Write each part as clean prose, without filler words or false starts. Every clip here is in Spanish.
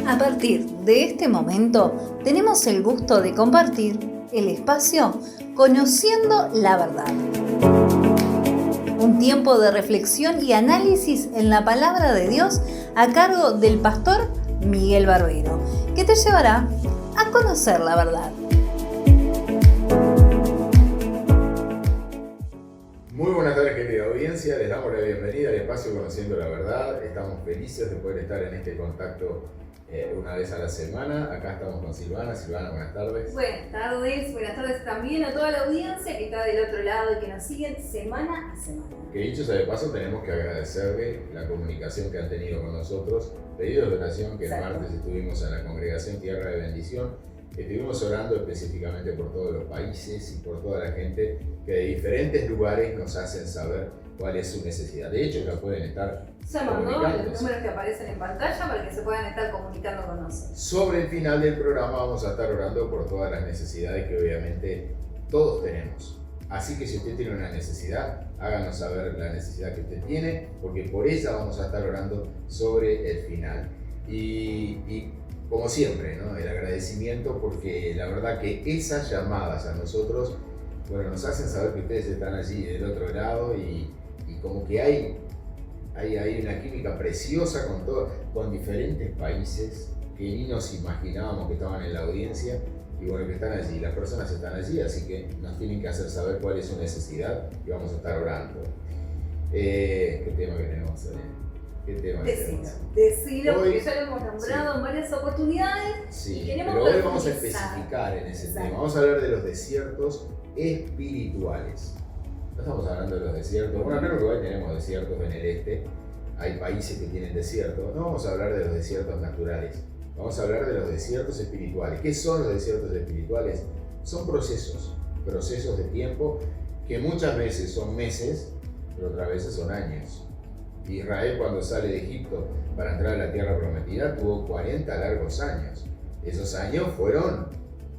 A partir de este momento, tenemos el gusto de compartir el espacio Conociendo la Verdad. Un tiempo de reflexión y análisis en la palabra de Dios a cargo del pastor Miguel Barbero, que te llevará a conocer la verdad. Muy buenas tardes, querida audiencia. Les damos la bienvenida al espacio Conociendo la Verdad. Estamos felices de poder estar en este contacto una vez a la semana. Acá estamos con Silvana. Silvana, buenas tardes. Buenas tardes también a toda la audiencia que está del otro lado y que nos siguen semana a semana. Que dicho sea de paso, tenemos que agradecerle la comunicación que han tenido con nosotros, pedidos de oración que el martes estuvimos en la congregación Tierra de Bendición. Estuvimos orando específicamente por todos los países y por toda la gente que de diferentes lugares nos hacen saber cuál es su necesidad. De hecho, ya pueden estar llamando a los números que aparecen en pantalla para que se puedan estar comunicando con nosotros. Sobre el final del programa vamos a estar orando por todas las necesidades que obviamente todos tenemos. Así que si usted tiene una necesidad, háganos saber la necesidad que usted tiene, porque por ella vamos a estar orando sobre el final. Y como siempre, ¿no? El agradecimiento, porque la verdad que esas llamadas a nosotros, bueno, nos hacen saber que ustedes están allí del otro lado y como que hay una química preciosa con diferentes países que ni nos imaginábamos que estaban en la audiencia y bueno, que están allí. Las personas están allí, así que nos tienen que hacer saber cuál es su necesidad y vamos a estar orando. ¿Qué tema que tenemos, ¿Qué tema Decilo, porque ya lo hemos nombrado en varias oportunidades. Sí, pero hoy vamos a especificar en ese tema. Vamos a hablar de los desiertos espirituales. No estamos hablando de los desiertos. Bueno, acá en Uruguay tenemos desiertos en el este. Hay países que tienen desiertos. No vamos a hablar de los desiertos naturales. Vamos a hablar de los desiertos espirituales. ¿Qué son los desiertos espirituales? Son procesos de tiempo que muchas veces son meses, pero otras veces son años. Israel, cuando sale de Egipto para entrar a la tierra prometida, tuvo 40 largos años. Esos años fueron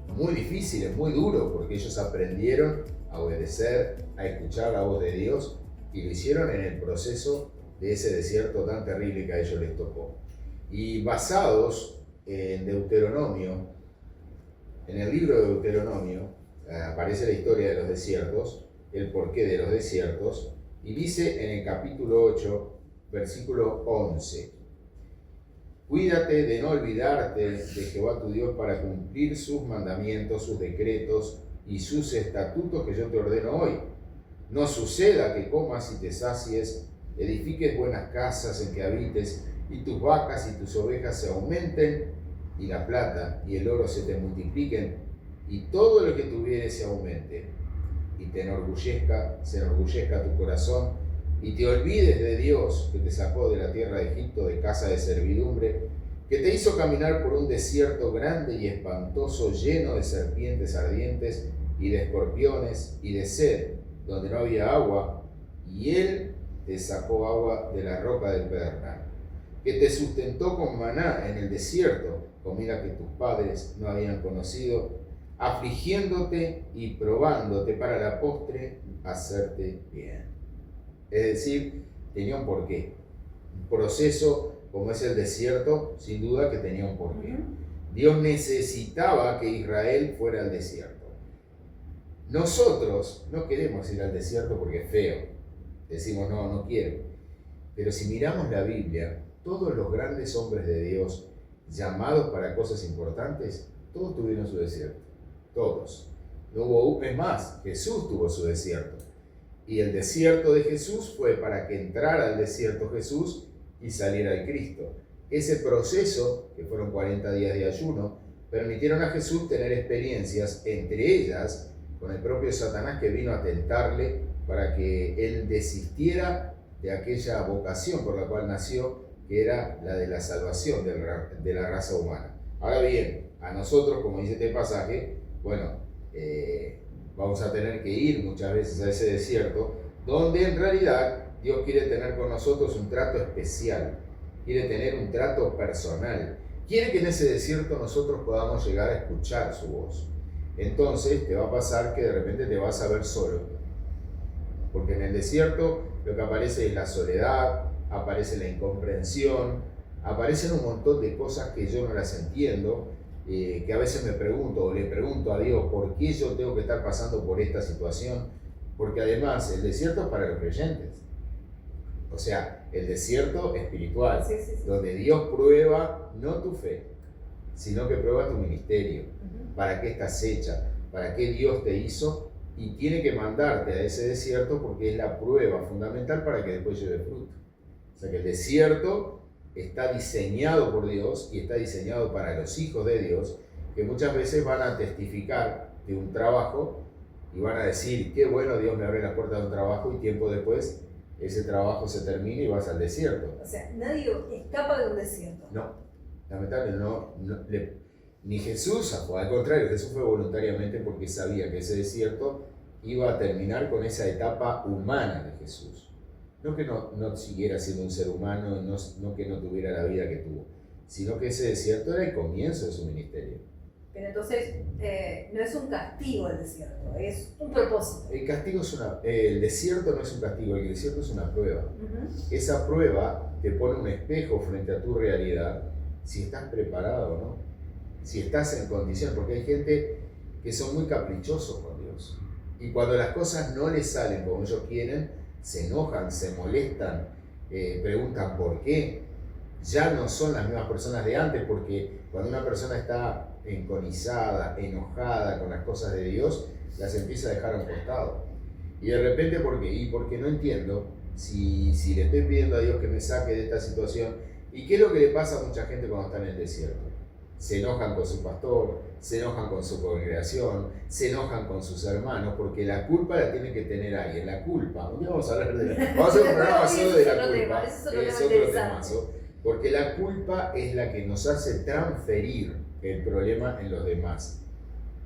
muy difíciles, muy duros, porque ellos aprendieron a obedecer, a escuchar la voz de Dios, y lo hicieron en el proceso de ese desierto tan terrible que a ellos les tocó. Y basados en Deuteronomio, en el libro de Deuteronomio, aparece la historia de los desiertos, el porqué de los desiertos, y dice en el capítulo 8, versículo 11: Cuídate de no olvidarte de Jehová tu Dios para cumplir sus mandamientos, sus decretos y sus estatutos que yo te ordeno hoy. No suceda que comas y te sacies, edifiques buenas casas en que habites, y tus vacas y tus ovejas se aumenten, y la plata y el oro se te multipliquen, y todo lo que tuvieres se aumente, y se enorgullezca tu corazón, y te olvides de Dios que te sacó de la tierra de Egipto, de casa de servidumbre, que te hizo caminar por un desierto grande y espantoso, lleno de serpientes ardientes y de escorpiones y de sed, donde no había agua, y Él te sacó agua de la roca del Pedernal, que te sustentó con maná en el desierto, comida que tus padres no habían conocido, afligiéndote y probándote para la postre hacerte bien. Es decir, tenía un porqué. Un proceso como es el desierto, sin duda que tenía un porqué. Dios necesitaba que Israel fuera al desierto. Nosotros no queremos ir al desierto porque es feo. Decimos, no quiero. Pero si miramos la Biblia, todos los grandes hombres de Dios, llamados para cosas importantes, todos tuvieron su desierto. Todos. No hubo, es más, Jesús tuvo su desierto. Y el desierto de Jesús fue para que entrara al desierto Jesús y saliera el Cristo. Ese proceso, que fueron 40 días de ayuno, permitieron a Jesús tener experiencias, entre ellas con el propio Satanás, que vino a tentarle para que él desistiera de aquella vocación por la cual nació, que era la de la salvación de la raza humana. Ahora bien, a nosotros, como dice este pasaje, bueno, vamos a tener que ir muchas veces a ese desierto, donde en realidad Dios quiere tener con nosotros un trato especial, quiere tener un trato personal, quiere que en ese desierto nosotros podamos llegar a escuchar su voz. Entonces te va a pasar que de repente te vas a ver solo, porque en el desierto lo que aparece es la soledad, aparece la incomprensión, aparecen un montón de cosas que yo no las entiendo, que a veces me pregunto o le pregunto a Dios, ¿por qué yo tengo que estar pasando por esta situación? Porque además el desierto es para los creyentes. O sea, el desierto espiritual, Sí. donde Dios prueba no tu fe, sino que prueba tu ministerio. ¿Para qué estás hecha? ¿Para qué Dios te hizo? Y tiene que mandarte a ese desierto porque es la prueba fundamental para que después lleve fruto. O sea que el desierto está diseñado por Dios y está diseñado para los hijos de Dios, que muchas veces van a testificar de un trabajo y van a decir, qué bueno, Dios me abre las puertas de un trabajo, y tiempo después ese trabajo se termina y vas al desierto. O sea, nadie escapa de un desierto. No, lamentablemente ni Jesús, al contrario, Jesús fue voluntariamente porque sabía que ese desierto iba a terminar con esa etapa humana de Jesús. No que no siguiera siendo un ser humano, no que no tuviera la vida que tuvo, sino que ese desierto era el comienzo de su ministerio. Pero entonces no es un castigo el desierto, es un propósito. El desierto no es un castigo, el desierto es una prueba. Esa prueba te pone un espejo frente a tu realidad, si estás preparado o no, si estás en condición, porque hay gente que son muy caprichosos con Dios. Y cuando las cosas no les salen como ellos quieren, se enojan, se molestan, preguntan por qué. Ya no son las mismas personas de antes, porque cuando una persona está enconizada, enojada con las cosas de Dios, las empieza a dejar a un costado. Y de repente, ¿por qué? Y porque no entiendo si le estoy pidiendo a Dios que me saque de esta situación. ¿Y qué es lo que le pasa a mucha gente cuando está en el desierto? Se enojan con su pastor, se enojan con su congregación, se enojan con sus hermanos, porque la culpa la tiene que tener alguien. La culpa, un día vamos a hablar vamos a hacer un programa solo de la culpa, es otro temazo, porque la culpa es la que nos hace transferir el problema en los demás.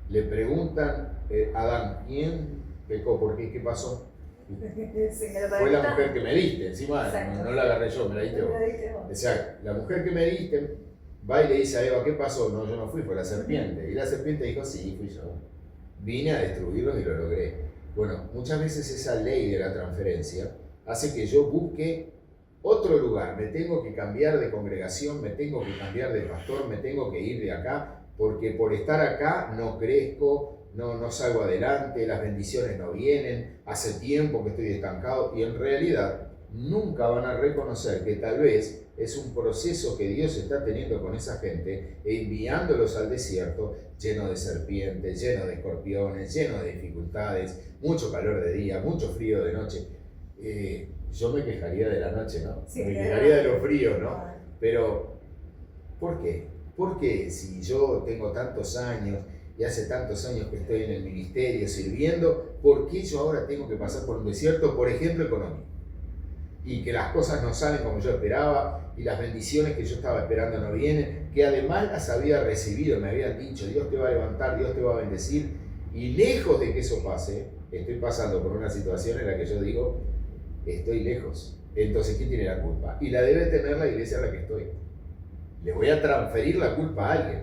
Le preguntan a Adán, ¿quién pecó? ¿Por qué? ¿Qué pasó? Fue la mujer que me diste, encima no la agarré yo, me la diste vos. O sea, la mujer que me diste va y le dice a Eva, ¿qué pasó? No, yo no fui, fue la serpiente. Y la serpiente dijo, sí, fui yo. Vine a destruirlos y lo logré. Bueno, muchas veces esa ley de la transferencia hace que yo busque otro lugar. Me tengo que cambiar de congregación, me tengo que cambiar de pastor, me tengo que ir de acá, porque por estar acá no crezco, no salgo adelante, las bendiciones no vienen, hace tiempo que estoy estancado, y en realidad nunca van a reconocer que tal vez es un proceso que Dios está teniendo con esa gente, enviándolos al desierto lleno de serpientes, lleno de escorpiones, lleno de dificultades, mucho calor de día, mucho frío de noche. Yo me quejaría de la noche, ¿no? Sí, me quejaría de los fríos, ¿no? Pero, ¿por qué? Porque si yo tengo tantos años y hace tantos años que estoy en el ministerio sirviendo, ¿por qué yo ahora tengo que pasar por un desierto, por ejemplo, económico? Y que las cosas no salen como yo esperaba, y las bendiciones que yo estaba esperando no vienen, que además las había recibido, me habían dicho, Dios te va a levantar, Dios te va a bendecir, y lejos de que eso pase, estoy pasando por una situación en la que yo digo, estoy lejos. Entonces, ¿quién tiene la culpa? Y la debe tener la iglesia en la que estoy. Le voy a transferir la culpa a alguien.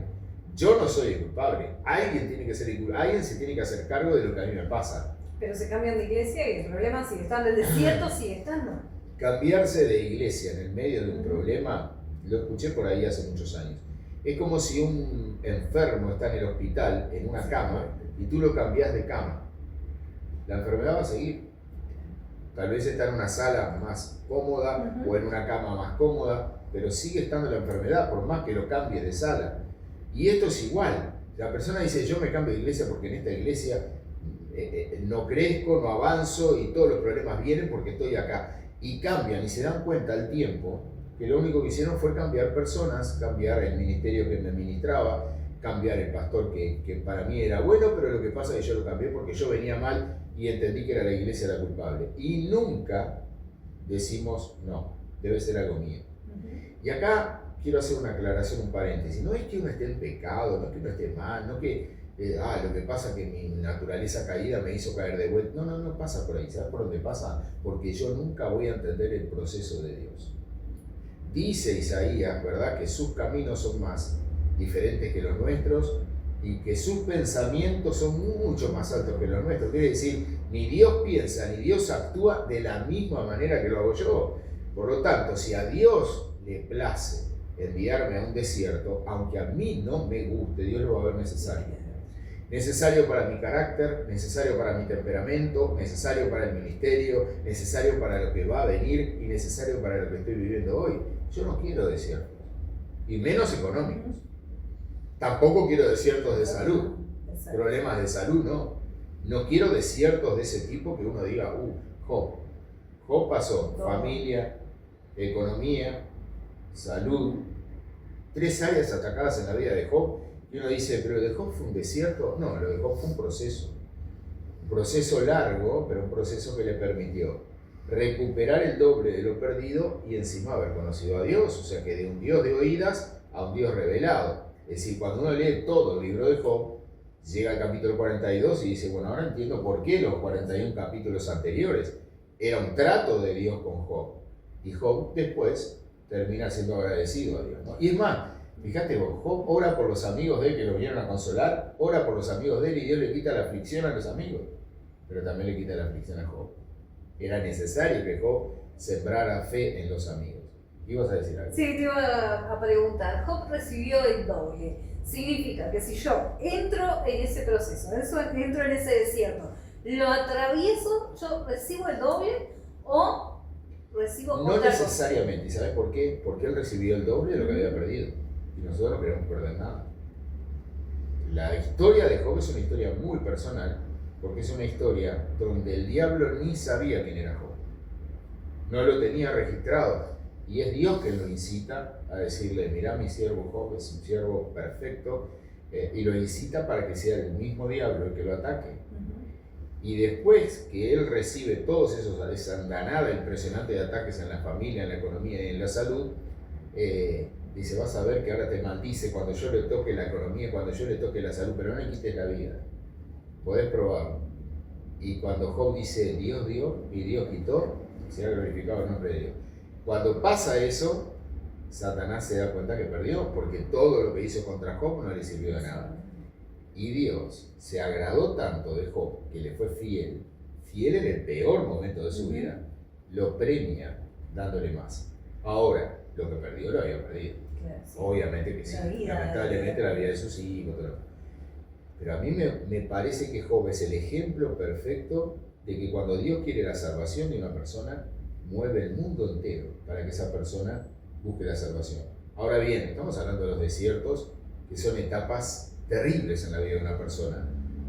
Yo no soy el culpable. Alguien tiene que ser el culpable. Alguien se tiene que hacer cargo de lo que a mí me pasa. Pero se cambian de iglesia y el problema sigue estando, el desierto sigue estando. Cambiarse de iglesia en el medio de un problema, lo escuché por ahí hace muchos años. Es como si un enfermo está en el hospital, en una cama, y tú lo cambias de cama. La enfermedad va a seguir. Tal vez está en una sala más cómoda o en una cama más cómoda, pero sigue estando la enfermedad por más que lo cambie de sala. Y esto es igual. La persona dice, yo me cambio de iglesia porque en esta iglesia no crezco, no avanzo y todos los problemas vienen porque estoy acá. Y cambian y se dan cuenta al tiempo que lo único que hicieron fue cambiar personas, cambiar el ministerio que me ministraba, cambiar el pastor que para mí era bueno, pero lo que pasa es que yo lo cambié porque yo venía mal y entendí que era la iglesia la culpable. Y nunca decimos, no, debe ser algo mío. Y acá quiero hacer una aclaración, un paréntesis. No es que uno esté en pecado, no es que uno esté mal, no que lo que pasa es que mi naturaleza caída me hizo caer de vuelta. No pasa por ahí. ¿Sabes por dónde pasa? Porque yo nunca voy a entender el proceso de Dios. Dice Isaías, ¿verdad?, que sus caminos son más diferentes que los nuestros y que sus pensamientos son mucho más altos que los nuestros. Quiere decir, ni Dios piensa ni Dios actúa de la misma manera que lo hago yo. Por lo tanto, si a Dios le place enviarme a un desierto, aunque a mí no me guste, Dios lo va a ver necesario. Necesario para mi carácter, necesario para mi temperamento, necesario para el ministerio, necesario para lo que va a venir y necesario para lo que estoy viviendo hoy. Yo no quiero desiertos, y menos económicos. Tampoco quiero desiertos de salud, problemas de salud, no. No quiero desiertos de ese tipo que uno diga, Job. Job pasó familia, economía, salud, 3 áreas atacadas en la vida de Job. Y uno dice, ¿pero de Job fue un desierto? No, lo de Job fue un proceso largo, pero un proceso que le permitió recuperar el doble de lo perdido y encima haber conocido a Dios, o sea que de un Dios de oídas a un Dios revelado. Es decir, cuando uno lee todo el libro de Job, llega al capítulo 42 y dice, bueno, ahora entiendo por qué los 41 capítulos anteriores era un trato de Dios con Job. Y Job después termina siendo agradecido a Dios, ¿no? Y es más, fíjate vos, Job ora por los amigos de él que lo vinieron a consolar, ora por los amigos de él y Dios le quita la aflicción a los amigos, pero también le quita la aflicción a Job. Era necesario que Job sembrara fe en los amigos. ¿Ibas a decir algo? Sí, te iba a preguntar. Job recibió el doble. Significa que si yo entro en ese proceso, entro en ese desierto, lo atravieso, yo recibo el doble o recibo No otra necesariamente. ¿Y sabes por qué? Porque él recibió el doble de lo que había perdido. Y nosotros no queremos perder nada. La historia de Job es una historia muy personal, porque es una historia donde el diablo ni sabía quién era Job. No lo tenía registrado. Y es Dios quien lo incita a decirle, mirá, mi siervo Job es un siervo perfecto, y lo incita para que sea el mismo diablo el que lo ataque. Y después que él recibe todos esa andanada impresionante de ataques en la familia, en la economía y en la salud, dice, vas a ver que ahora te maldice cuando yo le toque la economía, cuando yo le toque la salud, pero no le quites la vida. Podés probarlo. Y cuando Job dice, Dios dio y Dios quitó, se ha glorificado el nombre de Dios. Cuando pasa eso, Satanás se da cuenta que perdió, porque todo lo que hizo contra Job no le sirvió de nada. Y Dios se agradó tanto de Job, que le fue fiel en el peor momento de su vida, lo premia dándole más. Ahora, lo que perdió lo había perdido. Claro, sí. Obviamente que sí, lamentablemente la vida de sus hijos. Pero a mí me parece que Job es el ejemplo perfecto de que cuando Dios quiere la salvación de una persona, mueve el mundo entero para que esa persona busque la salvación. Ahora bien, estamos hablando de los desiertos, que son etapas terribles en la vida de una persona,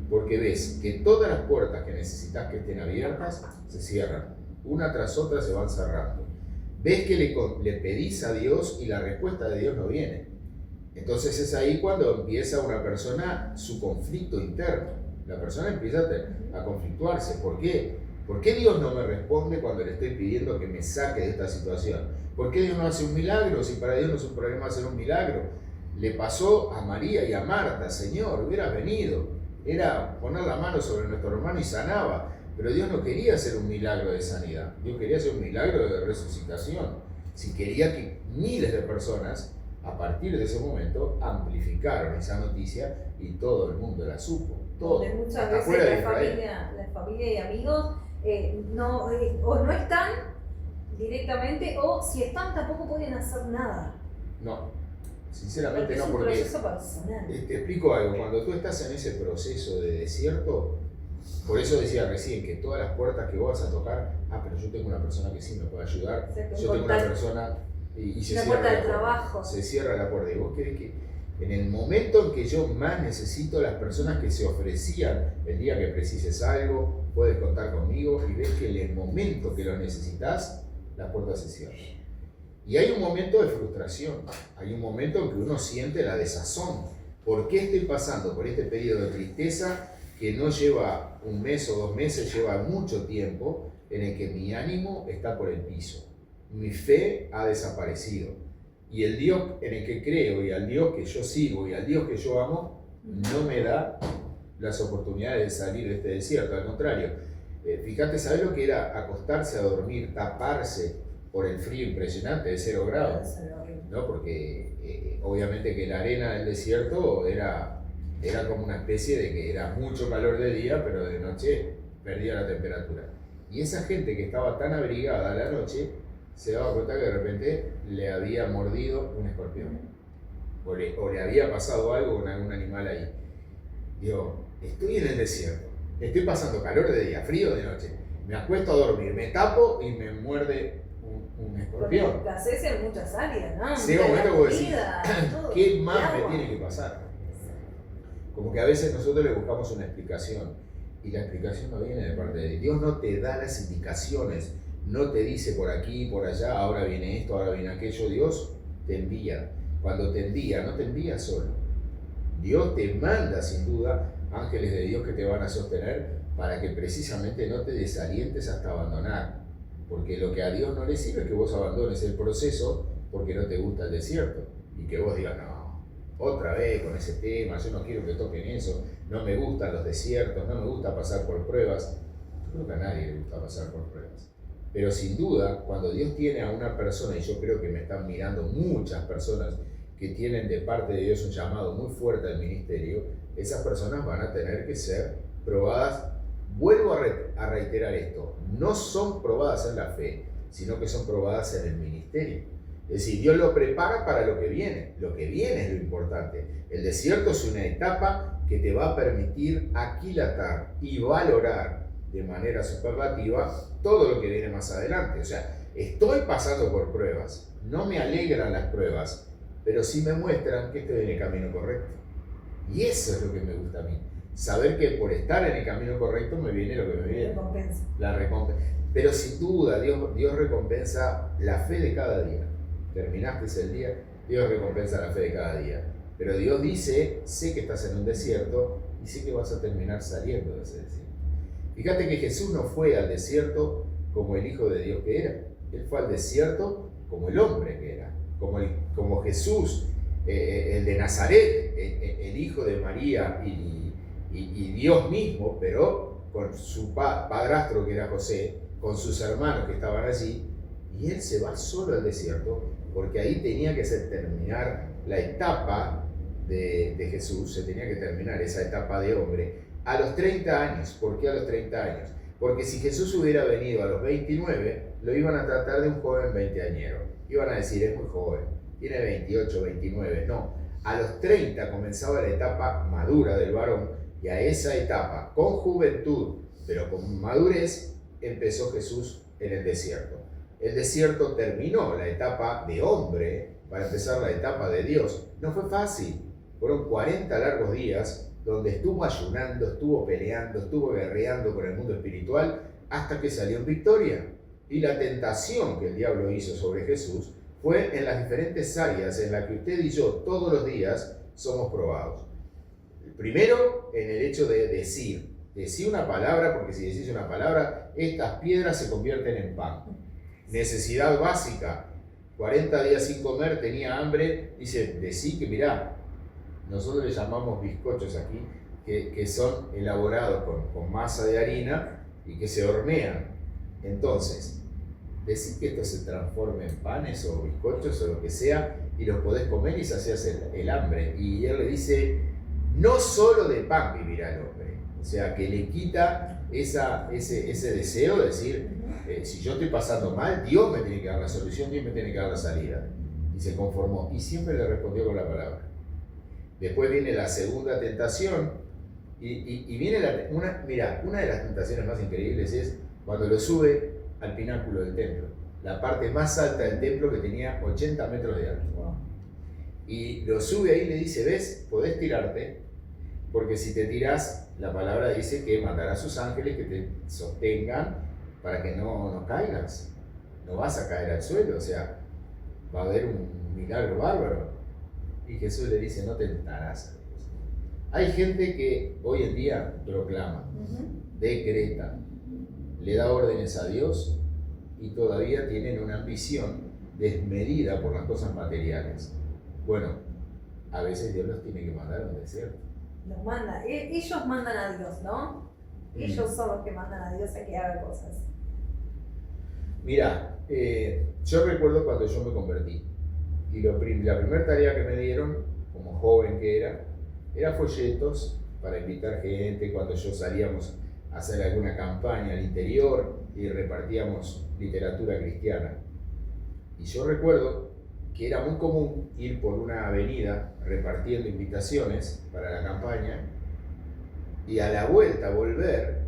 porque ves que todas las puertas que necesitas que estén abiertas se cierran, una tras otra se van cerrando. Ves que le pedís a Dios y la respuesta de Dios no viene. Entonces es ahí cuando empieza una persona su conflicto interno. La persona empieza a conflictuarse. ¿Por qué? ¿Por qué Dios no me responde cuando le estoy pidiendo que me saque de esta situación? ¿Por qué Dios no hace un milagro si para Dios no es un problema hacer un milagro? Le pasó a María y a Marta, Señor, hubieras venido. Era poner la mano sobre nuestro hermano y sanaba. Pero Dios no quería hacer un milagro de sanidad. Dios quería hacer un milagro de resucitación. Si quería que miles de personas, a partir de ese momento, amplificaron esa noticia y todo el mundo la supo. Todo. Donde muchas veces la familia y amigos o no están directamente, o si están tampoco pueden hacer nada. No, sinceramente no, porque es un proceso personal. Te explico algo, cuando tú estás en ese proceso de desierto, por eso decía recién que todas las puertas que vos vas a tocar, pero yo tengo una persona que sí me puede ayudar, yo tengo una persona y se cierra la puerta. Se cierra la puerta. Y vos querés que en el momento en que yo más necesito, las personas que se ofrecían el día que precises algo, puedes contar conmigo, y ves que en el momento que lo necesitas, la puerta se cierra. Y hay un momento de frustración, hay un momento en que uno siente la desazón. ¿Por qué estoy pasando por este periodo de tristeza que no lleva un mes o 2 meses, lleva mucho tiempo, en el que mi ánimo está por el piso? Mi fe ha desaparecido. Y el Dios en el que creo, y al Dios que yo sigo, y al Dios que yo amo, no me da las oportunidades de salir de este desierto. Al contrario, fíjate, ¿sabes lo que era acostarse a dormir, taparse por el frío impresionante de 0 grados? ¿No? Porque obviamente que la arena del desierto era como una especie de que era mucho calor de día, pero de noche perdía la temperatura. Y esa gente que estaba tan abrigada a la noche, se daba cuenta que de repente le había mordido un escorpión. O le había pasado algo con algún animal ahí. Digo, estoy en el desierto, estoy pasando calor de día, frío de noche, me acuesto a dormir, me tapo y me muerde un escorpión. Porque escasez en muchas áreas, ¿no? Llega un momento que vos decís, Todo, ¿qué más me agua. tiene que pasar? Como que a veces nosotros le buscamos una explicación y la explicación no viene de parte de Dios. Dios no te da las indicaciones, no te dice por aquí, por allá, ahora viene esto, ahora viene aquello. Dios te envía. Cuando te envía, no te envía solo. Dios te manda sin duda ángeles de Dios que te van a sostener para que precisamente no te desalientes hasta abandonar. Porque lo que a Dios no le sirve es que vos abandones el proceso porque no te gusta el desierto y que vos digas, no, otra vez con ese tema, yo no quiero que toquen eso, no me gustan los desiertos, no me gusta pasar por pruebas. Yo creo que a nadie le gusta pasar por pruebas. Pero sin duda, cuando Dios tiene a una persona, y yo creo que me están mirando muchas personas que tienen de parte de Dios un llamado muy fuerte al ministerio, esas personas van a tener que ser probadas. Vuelvo a reiterar esto, no son probadas en la fe, sino que son probadas en el ministerio. Es decir, Dios lo prepara para lo que viene es lo importante. El desierto es una etapa que te va a permitir aquilatar y valorar de manera superlativa todo lo que viene más adelante. O sea, estoy pasando por pruebas, no me alegran las pruebas, pero sí me muestran que estoy en el camino correcto. Y eso es lo que me gusta a mí. Saber que por estar en el camino correcto me viene lo que me viene. Recompensa. La recompensa. Pero sin duda, Dios recompensa la fe de cada día. Terminaste el día, Dios recompensa la fe de cada día. Pero Dios dice, sé que estás en un desierto y sé que vas a terminar saliendo de ese desierto. Fíjate que Jesús no fue al desierto como el Hijo de Dios que era. Él fue al desierto como el hombre que era. Como Jesús, el de Nazaret, el Hijo de María y Dios mismo, pero con su padrastro que era José, con sus hermanos que estaban allí, y él se va solo al desierto porque ahí tenía que terminar la etapa de Jesús, se tenía que terminar esa etapa de hombre a los 30 años. ¿Por qué a los 30 años? Porque si Jesús hubiera venido a los 29, lo iban a tratar de un joven veinteañero. Iban a decir, es muy joven, tiene 28, 29. No, a los 30 comenzaba la etapa madura del varón, y a esa etapa, con juventud, pero con madurez, empezó Jesús en el desierto. El desierto terminó la etapa de hombre para empezar la etapa de Dios. No fue fácil, fueron 40 largos días donde estuvo ayunando, estuvo peleando, estuvo guerreando con el mundo espiritual hasta que salió en victoria. Y la tentación que el diablo hizo sobre Jesús fue en las diferentes áreas en las que usted y yo todos los días somos probados. Primero, en el hecho de decir una palabra, porque si decís una palabra, estas piedras se convierten en pan. Necesidad básica, 40 días sin comer, tenía hambre, dice, decí que mirá, nosotros le llamamos bizcochos aquí, que son elaborados con masa de harina y que se hornean. Entonces, decís que esto se transforme en panes o bizcochos o lo que sea, y los podés comer y saciás el hambre. Y él le dice, no solo de pan vivirá el hombre. O sea, que le quita ese deseo de decir, si yo estoy pasando mal, Dios me tiene que dar la solución, Dios me tiene que dar la salida. Y se conformó, y siempre le respondió con la palabra. Después viene la segunda tentación, y viene una de las tentaciones más increíbles es cuando lo sube al pináculo del templo, la parte más alta del templo que tenía 80 metros de alto. Wow. Y lo sube ahí y le dice, ¿ves? Podés tirarte, porque si te tirás, la palabra dice que mandará a sus ángeles que te sostengan para que no caigas. No vas a caer al suelo, o sea, va a haber un milagro bárbaro. Y Jesús le dice, no tentarás a Dios. Hay gente que hoy en día proclama, decreta, le da órdenes a Dios y todavía tienen una ambición desmedida por las cosas materiales. Bueno, a veces Dios los tiene que mandar a un desierto. Los manda, ellos mandan a Dios, ¿no? Ellos son los que mandan a Dios a que haga cosas. Mira, yo recuerdo cuando yo me convertí y la primera tarea que me dieron, como joven que era folletos para invitar gente cuando yo salíamos a hacer alguna campaña al interior y repartíamos literatura cristiana. Y yo recuerdo que era muy común ir por una avenida repartiendo invitaciones para la campaña y a la vuelta volver,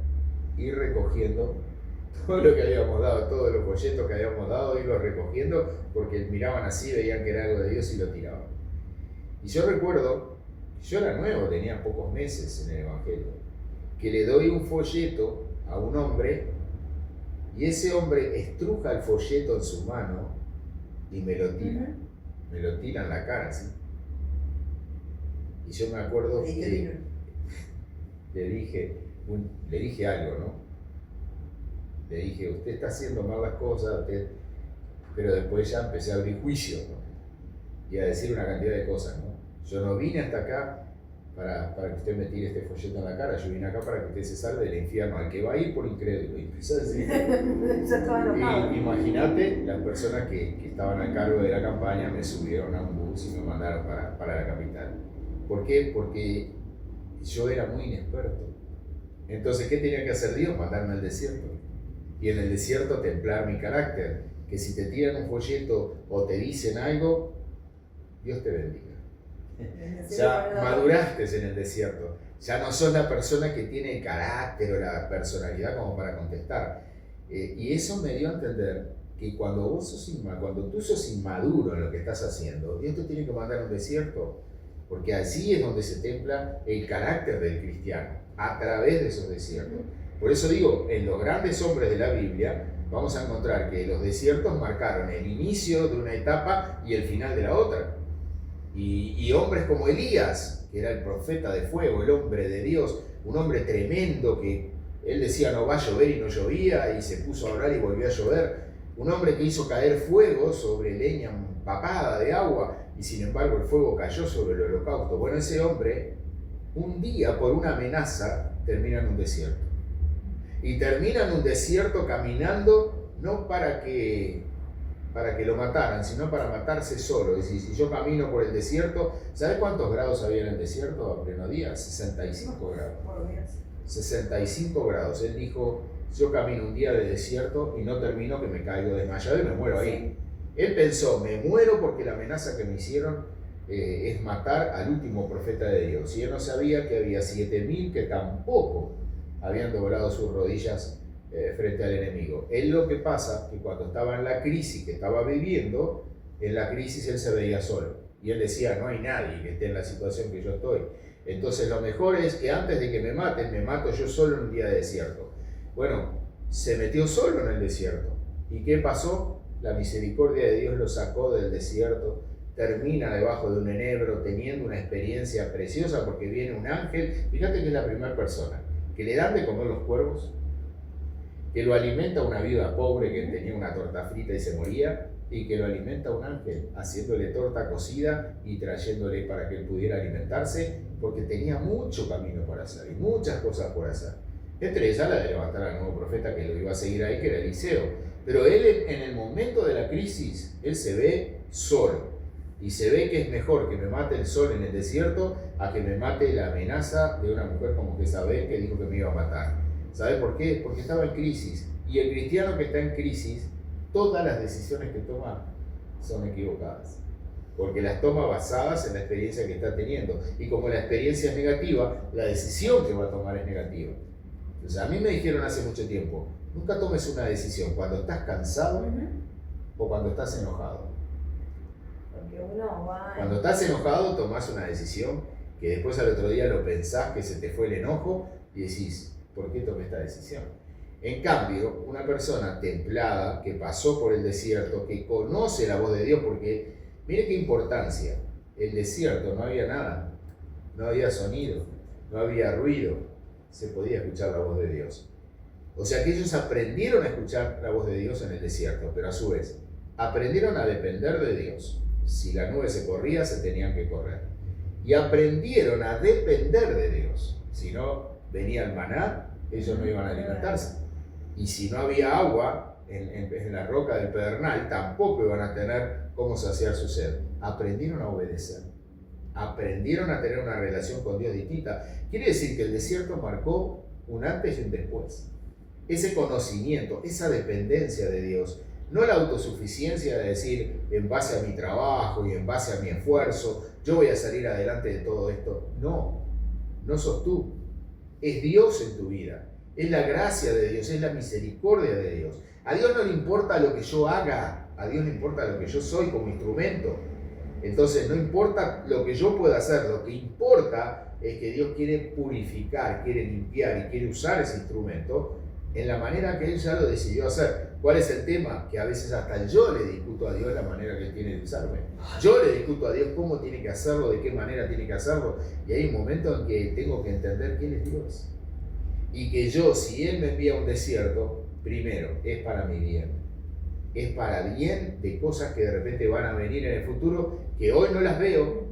ir recogiendo todo lo que habíamos dado, todos los folletos que habíamos dado, irlos recogiendo porque miraban así, veían que era algo de Dios y lo tiraban. Y yo recuerdo, yo era nuevo, tenía pocos meses en el Evangelio, que le doy un folleto a un hombre y ese hombre estruja el folleto en su mano y me lo tira. Me lo tira en la cara, ¿sí? Y yo me acuerdo que le dije algo, ¿no? Le dije, usted está haciendo mal las cosas, pero después ya empecé a abrir juicio, ¿no? Y a decir una cantidad de cosas, ¿no? Yo no vine hasta acá para que usted me tire este folleto en la cara, yo vine acá para que usted se salve del infierno, al que va a ir por incrédulo. Y empezó a decir, imagínate, las personas que estaban a cargo de la campaña me subieron a un bus y me mandaron para la capital. ¿Por qué? Porque yo era muy inexperto. Entonces, ¿qué tenía que hacer Dios? Mandarme al desierto. Y en el desierto templar mi carácter, que si te tiran un folleto o te dicen algo, Dios te bendiga. Ya maduraste en el desierto, ya no sos la persona que tiene el carácter o la personalidad como para contestar. Y eso me dio a entender que cuando tú sos inmaduro en lo que estás haciendo, Dios te tiene que mandar a un desierto, porque así es donde se templa el carácter del cristiano, a través de esos desiertos. Por eso digo, en los grandes hombres de la Biblia vamos a encontrar que los desiertos marcaron el inicio de una etapa y el final de la otra. Y hombres como Elías, que era el profeta de fuego, el hombre de Dios, un hombre tremendo que él decía no va a llover y no llovía y se puso a orar y volvió a llover. Un hombre que hizo caer fuego sobre leña empapada de agua y sin embargo el fuego cayó sobre el holocausto. Bueno, ese hombre un día por una amenaza termina en un desierto. Y termina en un desierto caminando no para que lo mataran, sino para matarse solo. Es decir, si yo camino por el desierto, ¿sabes cuántos grados había en el desierto a pleno día? 65 grados. 65 grados. Él dijo, yo camino un día de desierto y no termino que me caigo desmayado y me muero ahí. Él pensó, me muero porque la amenaza que me hicieron es matar al último profeta de Dios. Y él no sabía que había 7.000 que tampoco habían doblado sus rodillas frente al enemigo. Él lo que pasa que cuando estaba en la crisis que estaba viviendo, en la crisis él se veía solo. Y él decía, no hay nadie que esté en la situación que yo estoy. Entonces lo mejor es que antes de que me maten, me mato yo solo en un día de desierto. Bueno, se metió solo en el desierto. ¿Y qué pasó? La misericordia de Dios lo sacó del desierto, termina debajo de un enebro teniendo una experiencia preciosa porque viene un ángel. Fíjate que es la primera persona que le dan de comer los cuervos, que lo alimenta una viuda pobre que tenía una torta frita y se moría, y que lo alimenta un ángel, haciéndole torta cocida y trayéndole para que él pudiera alimentarse, porque tenía mucho camino por hacer y muchas cosas por hacer. Entre ellas la de levantar al nuevo profeta que lo iba a seguir ahí, que era Eliseo. Pero él en el momento de la crisis, él se ve solo. Y se ve que es mejor que me mate el sol en el desierto a que me mate la amenaza de una mujer como Jezabel que dijo que me iba a matar. ¿Sabe por qué? Porque estaba en crisis. Y el cristiano que está en crisis, todas las decisiones que toma son equivocadas. Porque las toma basadas en la experiencia que está teniendo. Y como la experiencia es negativa, la decisión que va a tomar es negativa. Entonces a mí me dijeron hace mucho tiempo, nunca tomes una decisión cuando estás cansado o cuando estás enojado. Cuando estás enojado tomás una decisión que después al otro día lo pensás que se te fue el enojo y decís, ¿por qué tomé esta decisión? En cambio, una persona templada que pasó por el desierto, que conoce la voz de Dios, porque mire qué importancia, el desierto no había nada, no había sonido, no había ruido, se podía escuchar la voz de Dios. O sea que ellos aprendieron a escuchar la voz de Dios en el desierto, pero a su vez aprendieron a depender de Dios. Si la nube se corría, se tenían que correr. Y aprendieron a depender de Dios. Si no venía el maná, ellos no iban a alimentarse. Y si no había agua en la roca del pedernal, tampoco iban a tener cómo saciar su sed. Aprendieron a obedecer. Aprendieron a tener una relación con Dios distinta. Quiere decir que el desierto marcó un antes y un después. Ese conocimiento, esa dependencia de Dios, No la autosuficiencia de decir, en base a mi trabajo y en base a mi esfuerzo, yo voy a salir adelante de todo esto. No, no sos tú. Es Dios en tu vida. Es la gracia de Dios, es la misericordia de Dios. A Dios no le importa lo que yo haga, a Dios le importa lo que yo soy como instrumento. Entonces no importa lo que yo pueda hacer, lo que importa es que Dios quiere purificar, quiere limpiar y quiere usar ese instrumento en la manera que Él ya lo decidió hacer. ¿Cuál es el tema? Que a veces hasta yo le discuto a Dios la manera que Él tiene de usarme. Yo le discuto a Dios cómo tiene que hacerlo, de qué manera tiene que hacerlo. Y hay un momento en que tengo que entender quién es Dios. Y que yo, si Él me envía a un desierto, primero, es para mi bien. Es para bien de cosas que de repente van a venir en el futuro, que hoy no las veo,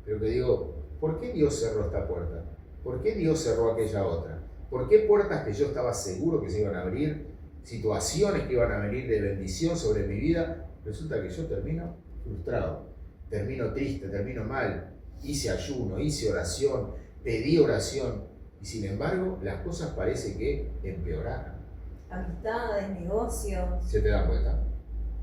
pero que digo, ¿por qué Dios cerró esta puerta? ¿Por qué Dios cerró aquella otra? ¿Por qué puertas que yo estaba seguro que se iban a abrir, situaciones que iban a venir de bendición sobre mi vida, resulta que yo termino frustrado, termino triste, termino mal? Hice ayuno, hice oración, pedí oración, y sin embargo las cosas parece que empeoraron. Amistades, negocios. Se te dan vuelta.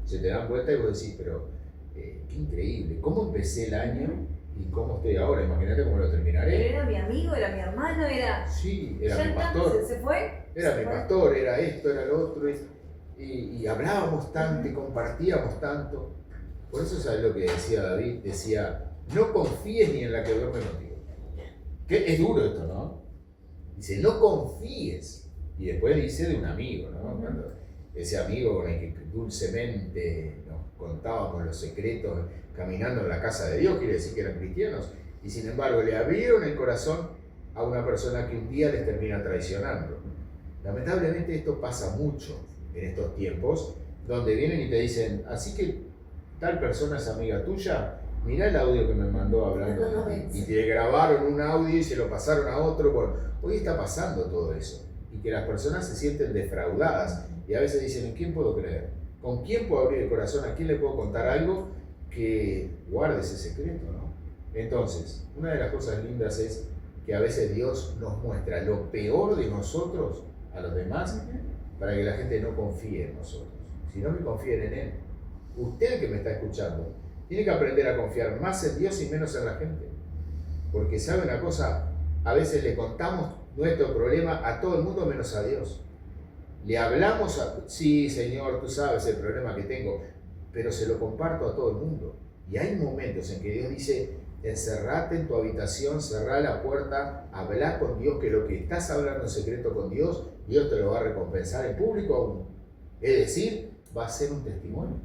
Se te dan vuelta y vos decís, pero qué increíble. ¿Cómo empecé el año y cómo estoy ahora? Imagínate cómo lo terminaré. Pero era mi amigo, era mi hermano, era... Sí, era ya mi está, pastor. ¿Se fue? Era mi pastor, era esto, era lo otro. Y hablábamos tanto y compartíamos tanto. Por eso, ¿sabes lo que decía David? Decía, no confíes ni en la que duerme contigo. Que es duro esto, ¿no? Dice, no confíes. Y después dice de un amigo, ¿no? Cuando ese amigo con el que dulcemente nos contábamos los secretos caminando en la casa de Dios, quiere decir que eran cristianos, y sin embargo le abrieron el corazón a una persona que un día les termina traicionando. Lamentablemente esto pasa mucho en estos tiempos, donde vienen y te dicen, así que tal persona es amiga tuya, mirá el audio que me mandó hablando de ti. Y te grabaron un audio y se lo pasaron a otro. Bueno, hoy está pasando todo eso. Y que las personas se sienten defraudadas y a veces dicen, ¿en quién puedo creer? ¿Con quién puedo abrir el corazón? ¿A quién le puedo contar algo que guarde ese secreto, ¿no? Entonces, una de las cosas lindas es que a veces Dios nos muestra lo peor de nosotros a los demás para que la gente no confíe en nosotros, sino que confíen en Él. Usted que me está escuchando tiene que aprender a confiar más en Dios y menos en la gente, porque sabe una cosa, a veces le contamos nuestro problema a todo el mundo menos a Dios. Le hablamos sí, Señor, tú sabes el problema que tengo, pero se lo comparto a todo el mundo. Y hay momentos en que Dios dice, encerrate en tu habitación, cerrá la puerta, habla con Dios, que lo que estás hablando en secreto con Dios, Dios te lo va a recompensar en público aún. Es decir, va a ser un testimonio.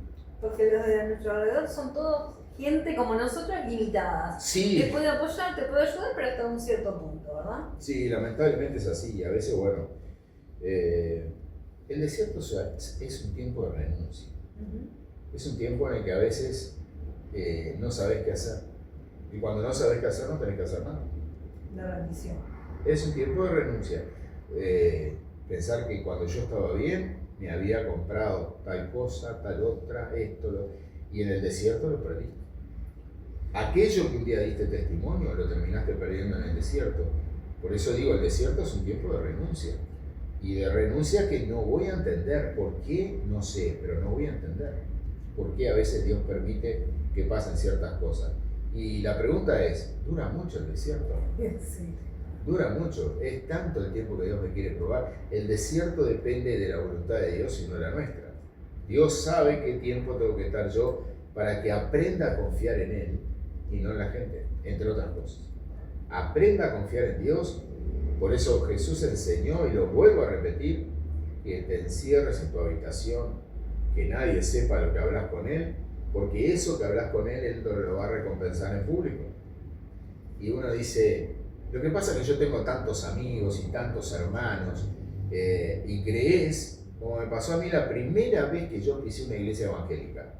Porque los de nuestro alrededor son todos gente como nosotros limitadas. Sí. Te puede apoyar, te puede ayudar, pero hasta un cierto punto, ¿verdad? Sí, lamentablemente es así. Y a veces, bueno, el desierto es un tiempo de renuncia. Es un tiempo en el que a veces no sabes qué hacer. Y cuando no sabes qué hacer, no tenés que hacer nada. La bendición. Es un tiempo de renuncia. Pensar que cuando yo estaba bien, me había comprado tal cosa, tal otra, esto, y en el desierto lo perdiste. Aquello que un día diste testimonio, lo terminaste perdiendo en el desierto. Por eso digo, el desierto es un tiempo de renuncia. Y de renuncia que no voy a entender. ¿Por qué? No sé, pero no voy a entender. ¿Por qué a veces Dios permite que pasen ciertas cosas? Y la pregunta es, ¿dura mucho el desierto? Sí. Dura mucho. Es tanto el tiempo que Dios me quiere probar. El desierto depende de la voluntad de Dios y no de la nuestra. Dios sabe qué tiempo tengo que estar yo para que aprenda a confiar en Él y no en la gente, entre otras cosas. Aprenda a confiar en Dios. Por eso Jesús enseñó, y lo vuelvo a repetir, que te encierres en tu habitación, que nadie sepa lo que hablas con Él, porque eso que hablas con Él lo va a recompensar en público. Y uno dice, lo que pasa es que yo tengo tantos amigos y tantos hermanos, y crees, como me pasó a mí la primera vez que yo pisé una iglesia evangélica.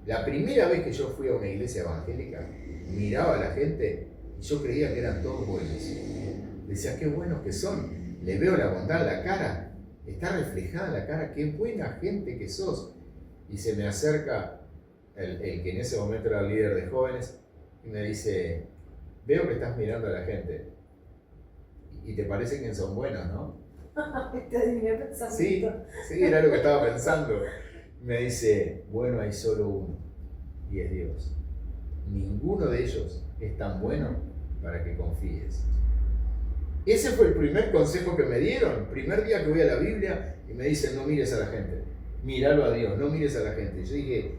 La primera vez que yo fui a una iglesia evangélica, miraba a la gente y yo creía que eran todos buenos. Decía, qué buenos que son. Le veo la bondad en la cara. Está reflejada en la cara. Qué buena gente que sos. Y se me acerca el que en ese momento era el líder de jóvenes y me dice, veo que estás mirando a la gente y te parecen que son buenos, ¿no? Te adiviné el Sí, pensamiento. sí, era lo que estaba pensando. Me dice, bueno, hay solo uno, y es Dios. Ninguno de ellos es tan bueno para que confíes. Ese fue el primer consejo que me dieron. Primer día que voy a la Biblia y me dicen, no mires a la gente, míralo a Dios, no mires a la gente. Yo dije,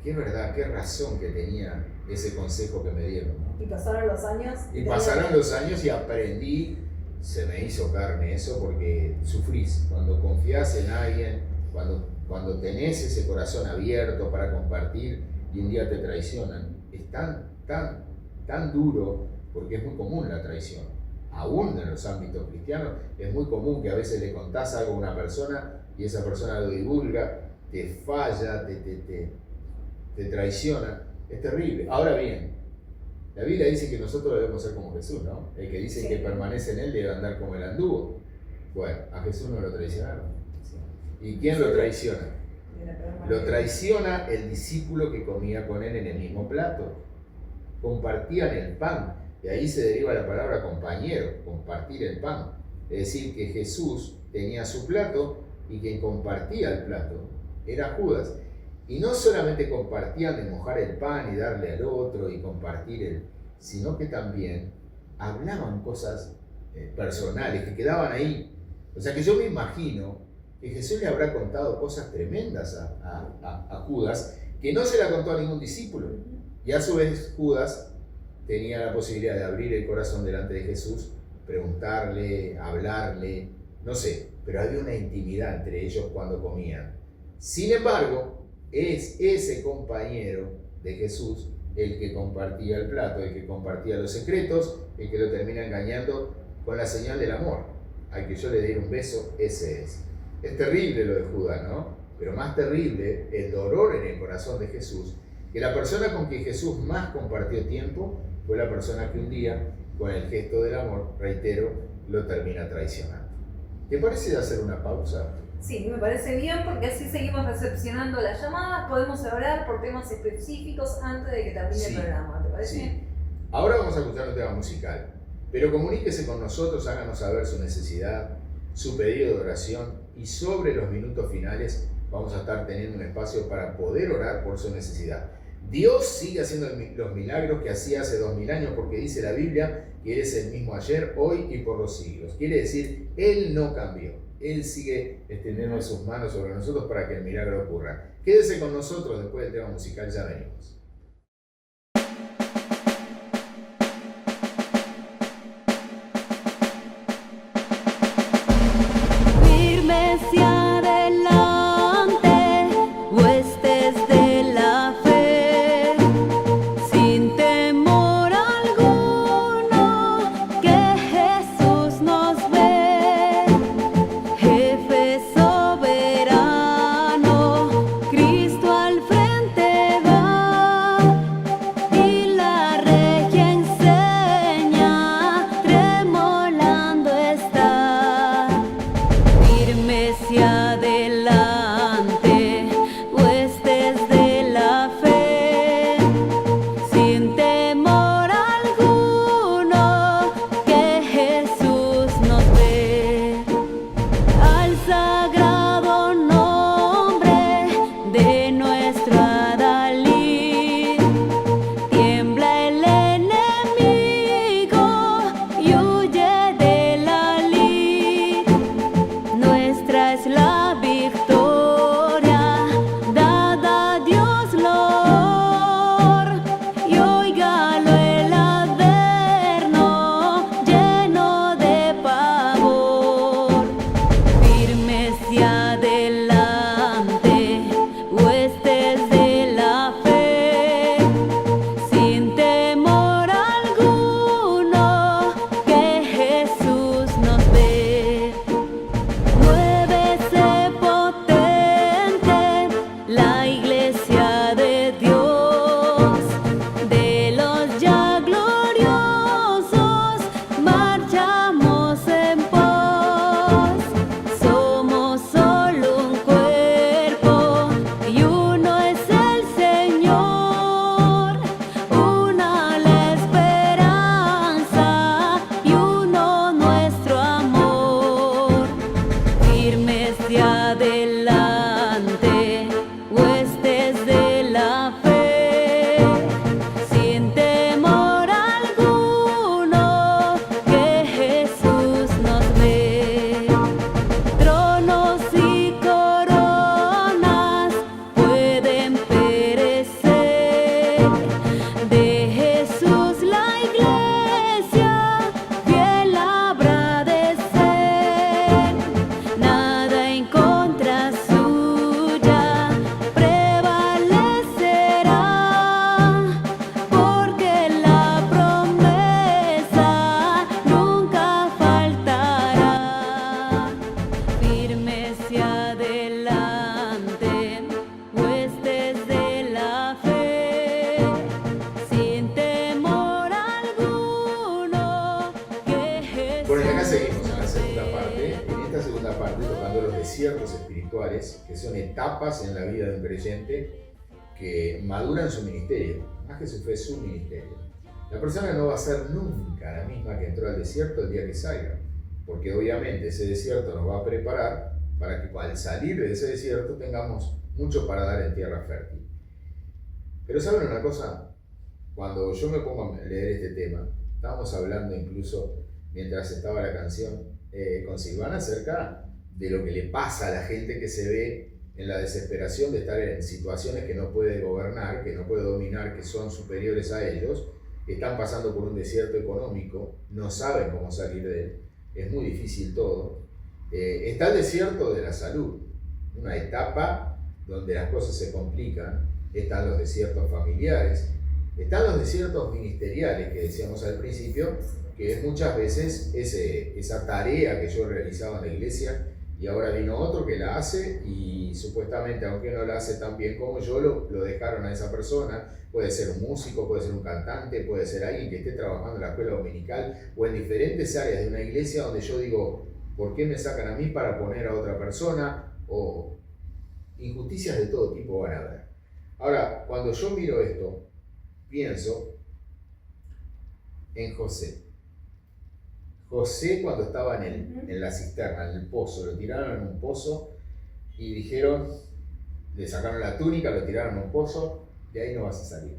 qué verdad, qué razón que tenía ese consejo que me dieron, ¿no? Y pasaron los años. Y pasaron los años y aprendí, se me hizo carne eso, porque sufrís cuando confías en alguien, cuando tenés ese corazón abierto para compartir y un día te traicionan. Es tan duro, porque es muy común la traición. Aún en los ámbitos cristianos es muy común que a veces le contás algo a una persona y esa persona lo divulga, te falla, te traiciona. Es terrible. Ahora bien, la Biblia dice que nosotros debemos ser como Jesús, ¿no? El que dice que permanece en él debe andar como él anduvo. Bueno, a Jesús no lo traicionaron. ¿Y quién lo traiciona? Lo traiciona el discípulo que comía con él en el mismo plato. Compartían el pan. De ahí se deriva la palabra compañero, compartir el pan. Es decir, que Jesús tenía su plato y quien compartía el plato era Judas. Y no solamente compartían de mojar el pan y darle al otro y compartir sino que también hablaban cosas personales que quedaban ahí. O sea que yo me imagino que Jesús le habrá contado cosas tremendas a Judas que no se la contó a ningún discípulo. Y a su vez Judas tenía la posibilidad de abrir el corazón delante de Jesús, preguntarle, hablarle, no sé, pero había una intimidad entre ellos cuando comían. Sin embargo, es ese compañero de Jesús el que compartía el plato, el que compartía los secretos, el que lo termina engañando con la señal del amor. Al que yo le diera un beso, ese es. Es terrible lo de Judas, ¿no? Pero más terrible el dolor en el corazón de Jesús, que la persona con quien Jesús más compartió tiempo fue la persona que un día, con el gesto del amor, reitero, lo termina traicionando. ¿Te parece hacer una pausa? Sí, me parece bien porque así seguimos recepcionando las llamadas, podemos orar por temas específicos antes de que termine el programa, ¿te parece? Sí. Ahora vamos a escuchar un tema musical, pero comuníquese con nosotros, háganos saber su necesidad, su pedido de oración y sobre los minutos finales vamos a estar teniendo un espacio para poder orar por su necesidad. Dios sigue haciendo los milagros que hacía hace 2000 años porque dice la Biblia que Él es el mismo ayer, hoy y por los siglos. Quiere decir, Él no cambió. Él sigue extendiendo sus manos sobre nosotros para que el milagro ocurra. Quédese con nosotros después del tema musical, ya venimos. Cristo al frente va. desiertos espirituales, que son etapas en la vida de un creyente que maduran su ministerio, más que su fe, su ministerio. La persona no va a ser nunca la misma que entró al desierto el día que salga, porque obviamente ese desierto nos va a preparar para que al salir de ese desierto tengamos mucho para dar en tierra fértil. Pero ¿saben una cosa? Cuando yo me pongo a leer este tema, estábamos hablando incluso mientras estaba la canción con Silvana acerca de lo que le pasa a la gente que se ve en la desesperación de estar en situaciones que no puede gobernar, que no puede dominar, que son superiores a ellos, están pasando por un desierto económico, no saben cómo salir de él, es muy difícil todo. Está el desierto de la salud, una etapa donde las cosas se complican, están los desiertos familiares, están los desiertos ministeriales que decíamos al principio, que es muchas veces esa tarea que yo realizaba en la iglesia y ahora vino otro que la hace y supuestamente, aunque no la hace tan bien como yo, lo dejaron a esa persona. Puede ser un músico, puede ser un cantante, puede ser alguien que esté trabajando en la escuela dominical o en diferentes áreas de una iglesia donde yo digo, ¿por qué me sacan a mí para poner a otra persona? O injusticias de todo tipo van a haber. Ahora, cuando yo miro esto, pienso en José. José cuando estaba en la cisterna, en el pozo, lo tiraron en un pozo y dijeron, le sacaron la túnica, lo tiraron en un pozo, de ahí no vas a salir.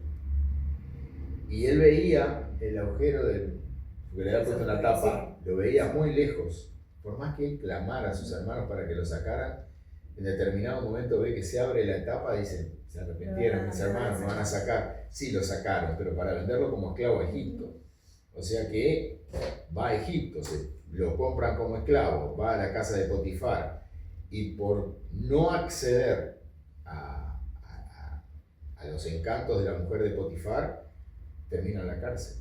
Y él veía el agujero que le había puesto en la tapa, lo veía muy lejos. Por más que él clamara a sus hermanos para que lo sacaran, en determinado momento ve que se abre la tapa y dicen, se arrepintieron mis hermanos, no van a sacar. Sí, lo sacaron, pero para venderlo como esclavo a Egipto. O sea que va a Egipto, lo compran como esclavo, va a la casa de Potifar y por no acceder a los encantos de la mujer de Potifar, termina en la cárcel.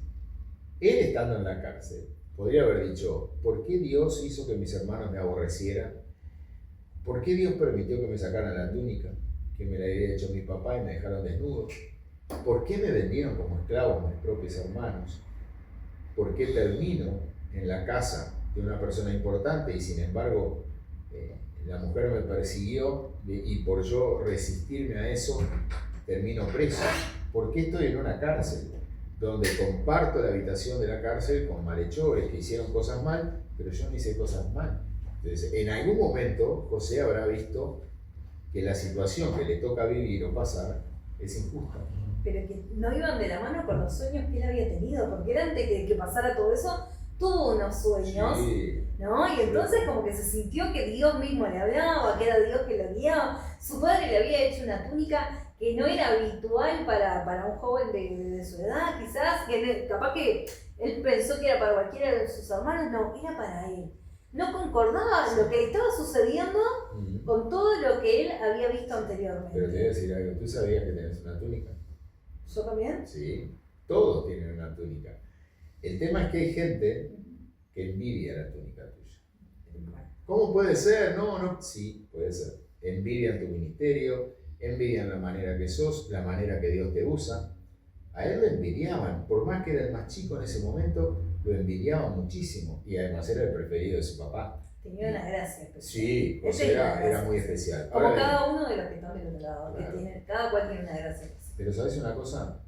Él estando en la cárcel, podría haber dicho, ¿por qué Dios hizo que mis hermanos me aborrecieran? ¿Por qué Dios permitió que me sacaran la túnica, que me la había hecho mi papá y me dejaron desnudo? ¿Por qué me vendieron como esclavo mis propios hermanos? ¿Por qué termino en la casa de una persona importante y sin embargo la mujer me persiguió y por yo resistirme a eso termino preso? ¿Por qué estoy en una cárcel donde comparto la habitación de la cárcel con malhechores que hicieron cosas mal, pero yo no hice cosas mal? Entonces, en algún momento José habrá visto que la situación que le toca vivir o pasar es injusta. Pero que no iban de la mano con los sueños que él había tenido, porque él antes de que pasara todo eso, tuvo unos sueños, sí, ¿no? Y entonces como que se sintió que Dios mismo le hablaba, que era Dios que lo guiaba. Su padre le había hecho una túnica que no era habitual para un joven de su edad, quizás, que capaz que él pensó que era para cualquiera de sus hermanos, no, era para él. No concordaba lo que estaba sucediendo con todo lo que él había visto anteriormente. Pero te voy a decir algo, ¿tú sabías que tenés una túnica? ¿Yo también? Sí, todos tienen una túnica. El tema es que hay gente que envidia la túnica tuya. ¿Cómo puede ser? No. Sí, puede ser. Envidian tu ministerio, envidian la manera que sos, la manera que Dios te usa. A él lo envidiaban, por más que era el más chico en ese momento, lo envidiaban muchísimo. Y además era el preferido de su papá. Tenía una gracia especial. Sí, José era muy especial. Como Ahora cada bien, uno de los que están del otro lado, claro, que cada cual tiene una gracia especial. pero ¿sabes una cosa?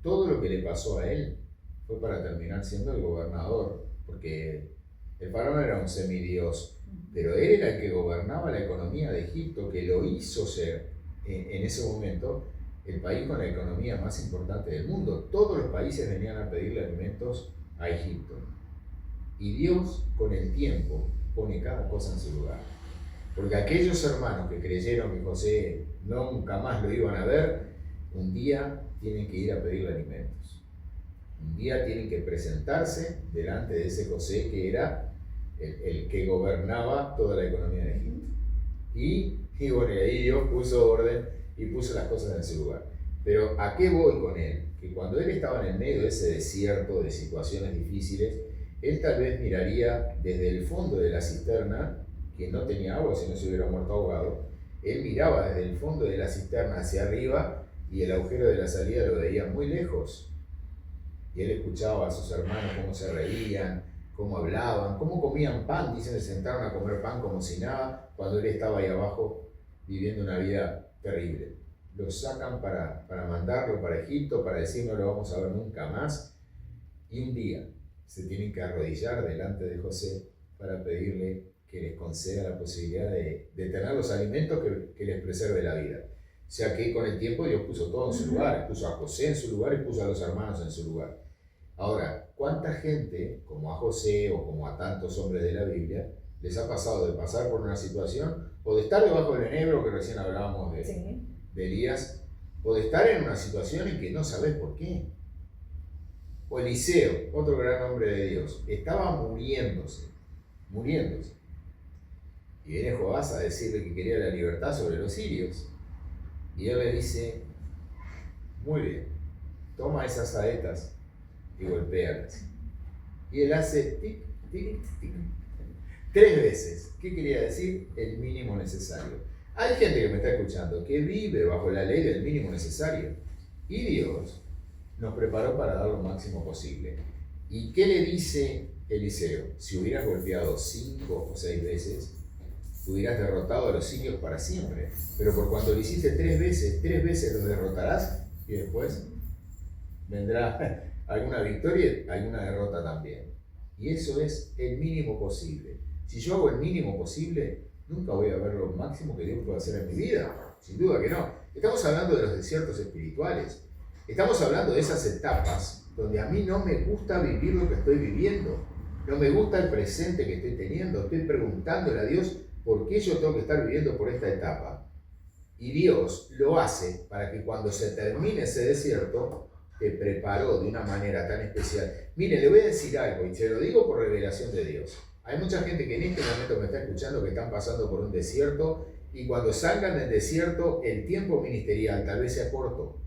Todo lo que le pasó a él fue para terminar siendo el gobernador, porque el faraón era un semidios, pero él era el que gobernaba la economía de Egipto, que lo hizo ser en ese momento el país con la economía más importante del mundo. Todos los países venían a pedirle alimentos a Egipto. Y Dios, con el tiempo, pone cada cosa en su lugar. Porque aquellos hermanos que creyeron que José nunca más lo iban a ver, un día tienen que ir a pedirle alimentos. Un día tienen que presentarse delante de ese José que era el que gobernaba toda la economía de Egipto. Y bueno, ahí Dios puso orden y puso las cosas en su lugar. Pero ¿a qué voy con él? Que cuando él estaba en el medio de ese desierto de situaciones difíciles, él tal vez miraría desde el fondo de la cisterna, que no tenía agua, si no se hubiera muerto ahogado. Él miraba desde el fondo de la cisterna hacia arriba y el agujero de la salida lo veía muy lejos. Y él escuchaba a sus hermanos cómo se reían, cómo hablaban, cómo comían pan. Dicen que se sentaron a comer pan como si nada, cuando él estaba ahí abajo viviendo una vida terrible. Lo sacan para mandarlo para Egipto, para decir no lo vamos a ver nunca más. Y un día se tienen que arrodillar delante de José para pedirle que les conceda la posibilidad de tener los alimentos que les preserve la vida. O sea que con el tiempo Dios puso todo en su lugar, puso a José en su lugar y puso a los hermanos en su lugar. Ahora, ¿cuánta gente, como a José o como a tantos hombres de la Biblia, les ha pasado de pasar por una situación o de estar debajo del enebro, que recién hablábamos de Elías, o de estar en una situación en que no sabes por qué? O Eliseo, otro gran hombre de Dios, estaba muriéndose. Y viene Joás a decirle que quería la libertad sobre los sirios. Y él le dice, muy bien, toma esas saetas y golpéalas. Y él hace tic, tic, tic. 3 veces. ¿Qué quería decir? El mínimo necesario. Hay gente que me está escuchando que vive bajo la ley del mínimo necesario. Y Dios nos preparó para dar lo máximo posible. ¿Y qué le dice Eliseo? Si hubieras golpeado 5 o 6 veces, hubieras derrotado a los sirios para siempre. Pero por cuando lo hiciste 3 veces los derrotarás y después vendrá alguna victoria y alguna derrota también. Y eso es el mínimo posible. Si yo hago el mínimo posible, nunca voy a ver lo máximo que Dios puede hacer en mi vida. Sin duda que no. Estamos hablando de los desiertos espirituales. Estamos hablando de esas etapas donde a mí no me gusta vivir lo que estoy viviendo. No me gusta el presente que estoy teniendo. Estoy preguntándole a Dios por qué yo tengo que estar viviendo por esta etapa. Y Dios lo hace para que cuando se termine ese desierto, te preparó de una manera tan especial. Mire, le voy a decir algo y se lo digo por revelación de Dios. Hay mucha gente que en este momento me está escuchando que están pasando por un desierto y cuando salgan del desierto el tiempo ministerial tal vez sea corto.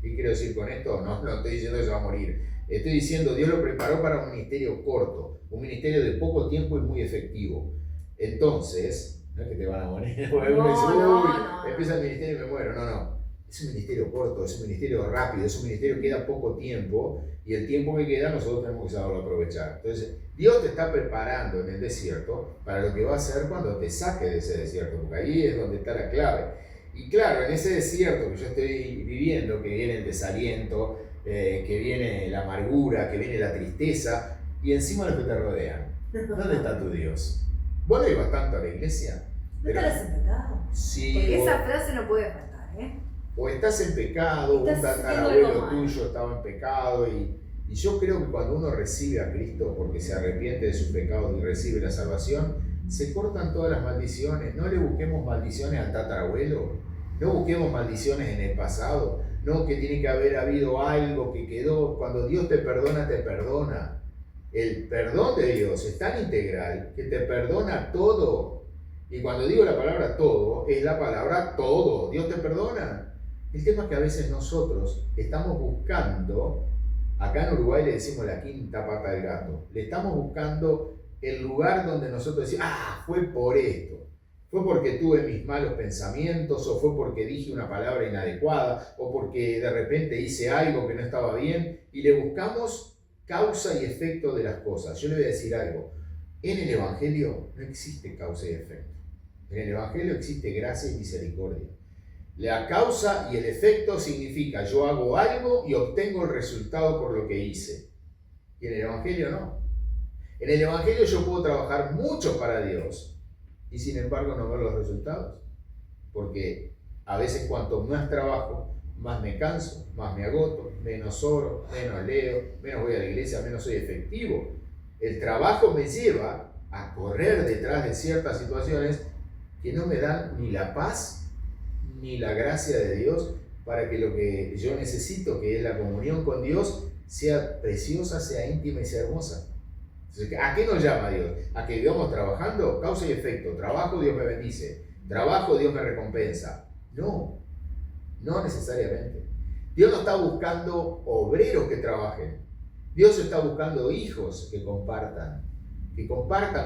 ¿Qué quiero decir con esto? No estoy diciendo que se va a morir. Estoy diciendo Dios lo preparó para un ministerio corto, un ministerio de poco tiempo y muy efectivo. Entonces, no es que te van a morir. No. Empieza el ministerio y me muero. No. Es un ministerio corto, es un ministerio rápido, es un ministerio que queda poco tiempo y el tiempo que queda nosotros tenemos que saberlo aprovechar. Entonces, Dios te está preparando en el desierto para lo que va a hacer cuando te saque de ese desierto, porque ahí es donde está la clave. Y claro, en ese desierto que yo estoy viviendo, que viene el desaliento, que viene la amargura, que viene la tristeza y encima los que te rodean. ¿Dónde está tu Dios? ¿Vos no ibas tanto a la iglesia? ¿No estarás en pecado? Sí. Porque esa frase no puede faltar, ¿eh? O estás en pecado, un tatarabuelo tuyo estaba en pecado y yo creo que cuando uno recibe a Cristo porque se arrepiente de sus pecados y recibe la salvación, se cortan todas las maldiciones. No le busquemos maldiciones al tatarabuelo, no busquemos maldiciones en el pasado, no que tiene que haber habido algo que quedó. Cuando Dios te perdona, te perdona. El perdón de Dios es tan integral que te perdona todo. Y cuando digo la palabra todo, es la palabra todo. Dios te perdona. El tema es que a veces nosotros estamos buscando, acá en Uruguay le decimos la quinta pata del gato, le estamos buscando el lugar donde nosotros decimos, fue por esto, fue porque tuve mis malos pensamientos, o fue porque dije una palabra inadecuada, o porque de repente hice algo que no estaba bien, y le buscamos causa y efecto de las cosas. Yo le voy a decir algo, en el Evangelio no existe causa y efecto, en el Evangelio existe gracia y misericordia. La causa y el efecto significa yo hago algo y obtengo el resultado por lo que hice. Y en el Evangelio no. En el Evangelio yo puedo trabajar mucho para Dios y sin embargo no ver los resultados. Porque a veces cuanto más trabajo, más me canso, más me agoto, menos oro, menos leo, menos voy a la iglesia, menos soy efectivo. El trabajo me lleva a correr detrás de ciertas situaciones que no me dan ni la paz ni la gracia de Dios para que lo que yo necesito, que es la comunión con Dios, sea preciosa, sea íntima y sea hermosa. Entonces, ¿a qué nos llama Dios? A que vivamos trabajando, causa y efecto. Trabajo, Dios me bendice. Trabajo, Dios me recompensa. No necesariamente. Dios no está buscando obreros que trabajen. Dios está buscando hijos que compartan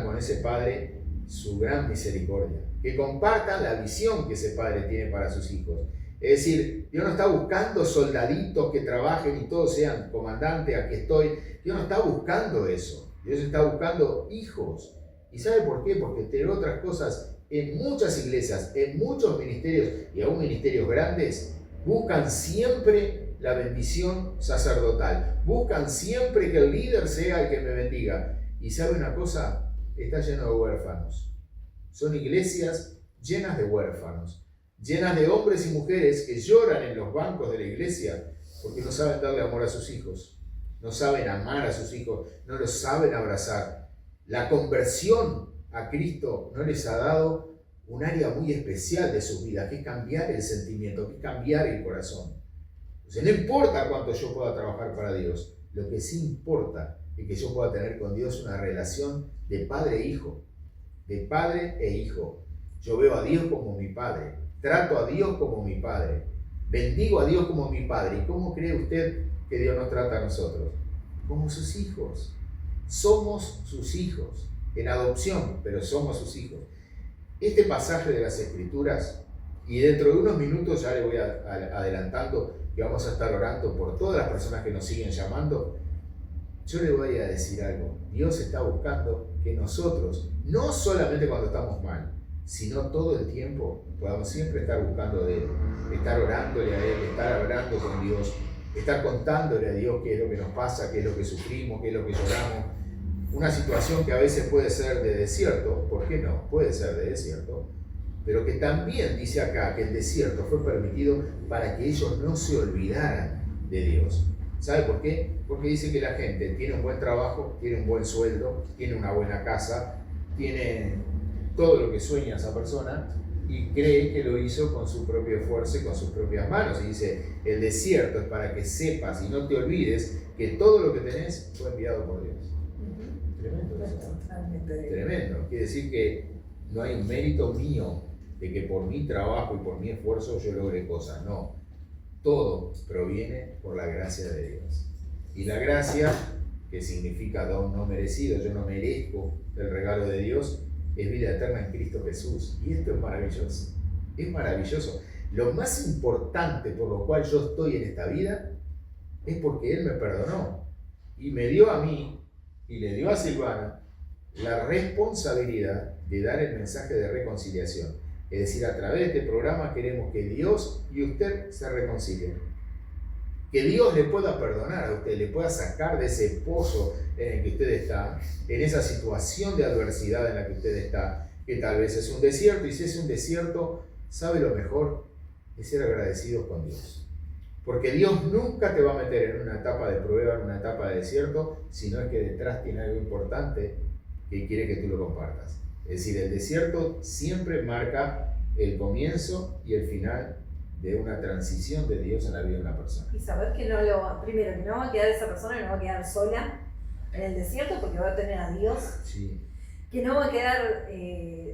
con ese Padre su gran misericordia, que compartan la visión que ese padre tiene para sus hijos. Es decir, Dios no está buscando soldaditos que trabajen y todos sean comandante, aquí estoy. Dios no está buscando eso. Dios está buscando hijos. ¿Y sabe por qué? Porque entre otras cosas, en muchas iglesias, en muchos ministerios y aún ministerios grandes, buscan siempre la bendición sacerdotal. Buscan siempre que el líder sea el que me bendiga. Y sabe una cosa, está lleno de huérfanos. Son iglesias llenas de huérfanos, llenas de hombres y mujeres que lloran en los bancos de la iglesia porque no saben darle amor a sus hijos, no saben amar a sus hijos, no los saben abrazar. La conversión a Cristo no les ha dado un área muy especial de su vida, que es cambiar el sentimiento, que es cambiar el corazón. Entonces, no importa cuánto yo pueda trabajar para Dios, lo que sí importa es que yo pueda tener con Dios una relación de padre e hijo, de padre e hijo. Yo veo a Dios como mi padre, trato a Dios como mi padre, bendigo a Dios como mi padre. ¿Y cómo cree usted que Dios nos trata a nosotros? Como sus hijos. Somos sus hijos, en adopción, pero somos sus hijos. Este pasaje de las Escrituras, y dentro de unos minutos ya le voy adelantando que vamos a estar orando por todas las personas que nos siguen llamando, yo le voy a decir algo. Dios está buscando que nosotros, no solamente cuando estamos mal, sino todo el tiempo, podamos siempre estar buscando de Él, estar orándole a Él, estar hablando con Dios, estar contándole a Dios qué es lo que nos pasa, qué es lo que sufrimos, qué es lo que lloramos. Una situación que a veces puede ser de desierto, ¿por qué no? Puede ser de desierto, pero que también dice acá que el desierto fue permitido para que ellos no se olvidaran de Dios. ¿Sabe por qué? Porque dice que la gente tiene un buen trabajo, tiene un buen sueldo, tiene una buena casa, tiene todo lo que sueña esa persona y cree que lo hizo con su propio esfuerzo y con sus propias manos. Y dice, el desierto es para que sepas y no te olvides que todo lo que tenés fue enviado por Dios. Tremendo eso. Tremendo. Quiere decir que no hay un mérito mío de que por mi trabajo y por mi esfuerzo yo logre cosas. No. Todo proviene por la gracia de Dios. Y la gracia, que significa don no merecido, yo no merezco el regalo de Dios, es vida eterna en Cristo Jesús. Y esto es maravilloso. Es maravilloso. Lo más importante por lo cual yo estoy en esta vida es porque Él me perdonó y me dio a mí y le dio a Silvana la responsabilidad de dar el mensaje de reconciliación. Es decir, a través de este programa queremos que Dios y usted se reconcilien. Que Dios le pueda perdonar a usted, le pueda sacar de ese pozo en el que usted está, en esa situación de adversidad en la que usted está, que tal vez es un desierto, y si es un desierto, ¿sabe lo mejor? Es ser agradecidos con Dios. Porque Dios nunca te va a meter en una etapa de prueba, en una etapa de desierto, sino es que detrás tiene algo importante que quiere que tú lo compartas. Es decir, el desierto siempre marca el comienzo y el final de una transición de Dios en la vida de una persona. Y saber que primero, que no va a quedar esa persona, no va a quedar sola en el desierto porque va a tener a Dios. Sí. Que no va a quedar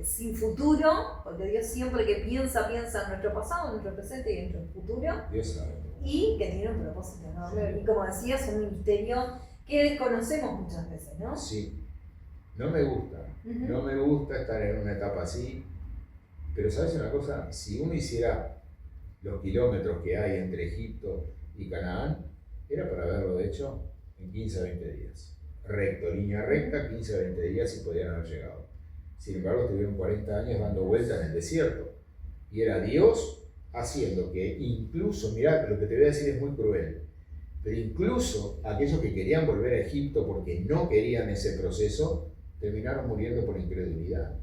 sin futuro, porque Dios siempre que piensa en nuestro pasado, en nuestro presente y en nuestro futuro. Dios sabe. Y que tiene un propósito enorme. Sí. Y como decías, un ministerio que desconocemos muchas veces, ¿no? Sí. No me gusta. No me gusta estar en una etapa así. Pero ¿sabes una cosa? Si uno hiciera los kilómetros que hay entre Egipto y Canaán, era para haberlo hecho en 15 a 20 días. Recto, línea recta, 15 a 20 días y podían haber llegado. Sin embargo, estuvieron 40 años dando vueltas en el desierto. Y era Dios haciendo que incluso, mirá, lo que te voy a decir es muy cruel, pero incluso aquellos que querían volver a Egipto porque no querían ese proceso, terminaron muriendo por incredulidad.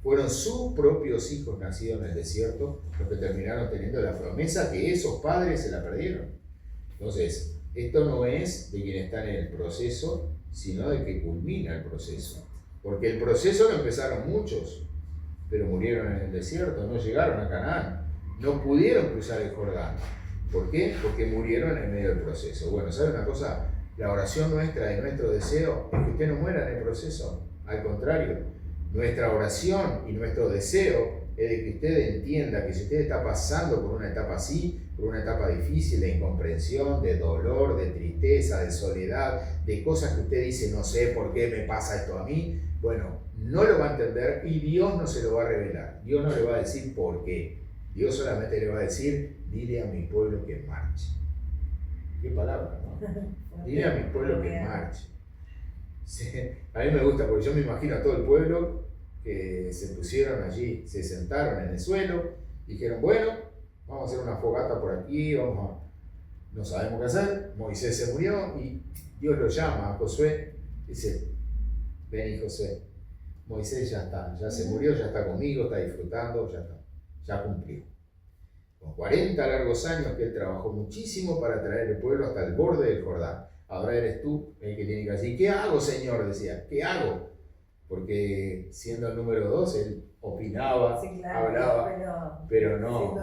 Fueron sus propios hijos nacidos en el desierto los que terminaron teniendo la promesa que esos padres se la perdieron. Entonces, esto no es de quien está en el proceso, sino de que culmina el proceso. Porque el proceso lo empezaron muchos, pero murieron en el desierto, no llegaron a Canaán, no pudieron cruzar el Jordán. ¿Por qué? Porque murieron en medio del proceso. Bueno, ¿sabe una cosa? La oración nuestra y nuestro deseo es que usted no muera en el proceso. Al contrario, nuestra oración y nuestro deseo es de que usted entienda que si usted está pasando por una etapa así, por una etapa difícil de incomprensión, de dolor, de tristeza, de soledad, de cosas que usted dice, no sé por qué me pasa esto a mí, bueno, no lo va a entender y Dios no se lo va a revelar. Dios no le va a decir por qué. Dios solamente le va a decir, dile a mi pueblo que marche. Qué palabra, ¿no? Dile a mi pueblo que marche. A mí me gusta porque yo me imagino a todo el pueblo que se pusieron allí, se sentaron en el suelo, dijeron, bueno, vamos a hacer una fogata por aquí, no sabemos qué hacer. Moisés se murió y Dios lo llama a Josué, dice, vení Josué, Moisés ya está, ya se murió, ya está conmigo, está disfrutando, ya está, ya cumplió. Con 40 largos años que él trabajó muchísimo para traer el pueblo hasta el borde del Jordán. Ahora eres tú el que tiene que decir, ¿qué hago, Señor? Decía, ¿qué hago? Porque siendo el número 2, él opinaba, sí, claro, hablaba, pero no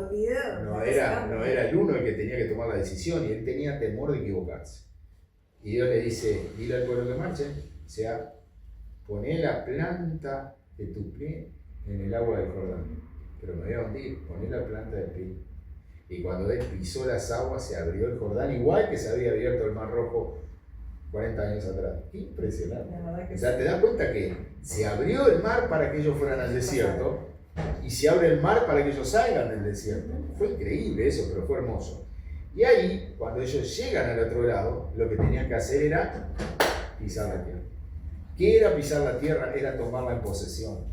era el uno el que tenía que tomar la decisión y él tenía temor de equivocarse. Y Dios le dice, dile al pueblo que marche, o sea, poné la planta de tu pie en el agua del Jordán. Pero me voy a hundir, poné la planta del pie. Y cuando él pisó las aguas, se abrió el Jordán, igual que se había abierto el Mar Rojo 40 años atrás. Qué impresionante. O sea, te das cuenta que se abrió el mar para que ellos fueran al desierto y se abre el mar para que ellos salgan del desierto. Fue increíble eso, pero fue hermoso. Y ahí, cuando ellos llegan al otro lado, lo que tenían que hacer era pisar la tierra. ¿Qué era pisar la tierra? Era tomarla en posesión.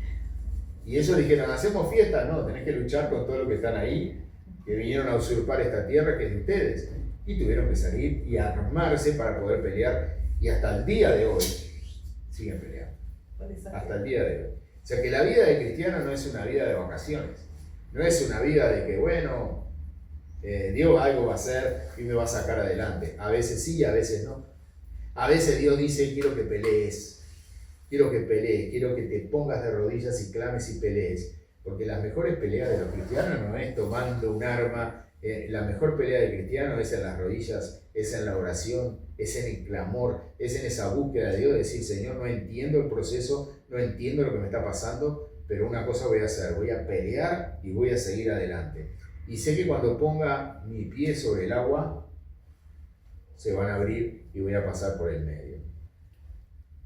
Y ellos dijeron, ¿hacemos fiesta? No, tenés que luchar con todo lo que están ahí, que vinieron a usurpar esta tierra que es de ustedes. Y tuvieron que salir y armarse para poder pelear. Y hasta el día de hoy siguen peleando. Hasta el día de hoy. O sea que la vida de cristiano no es una vida de vacaciones. No es una vida de que, bueno, Dios algo va a hacer y me va a sacar adelante. A veces sí, a veces no. A veces Dios dice, quiero que pelees, quiero que te pongas de rodillas y clames y pelees. Porque las mejores peleas de los cristianos no es tomando un arma. La mejor pelea de cristiano es en las rodillas, es en la oración, es en el clamor, es en esa búsqueda de Dios, decir, Señor, no entiendo el proceso, no entiendo lo que me está pasando, pero una cosa voy a hacer, voy a pelear y voy a seguir adelante. Y sé que cuando ponga mi pie sobre el agua, se van a abrir y voy a pasar por el medio.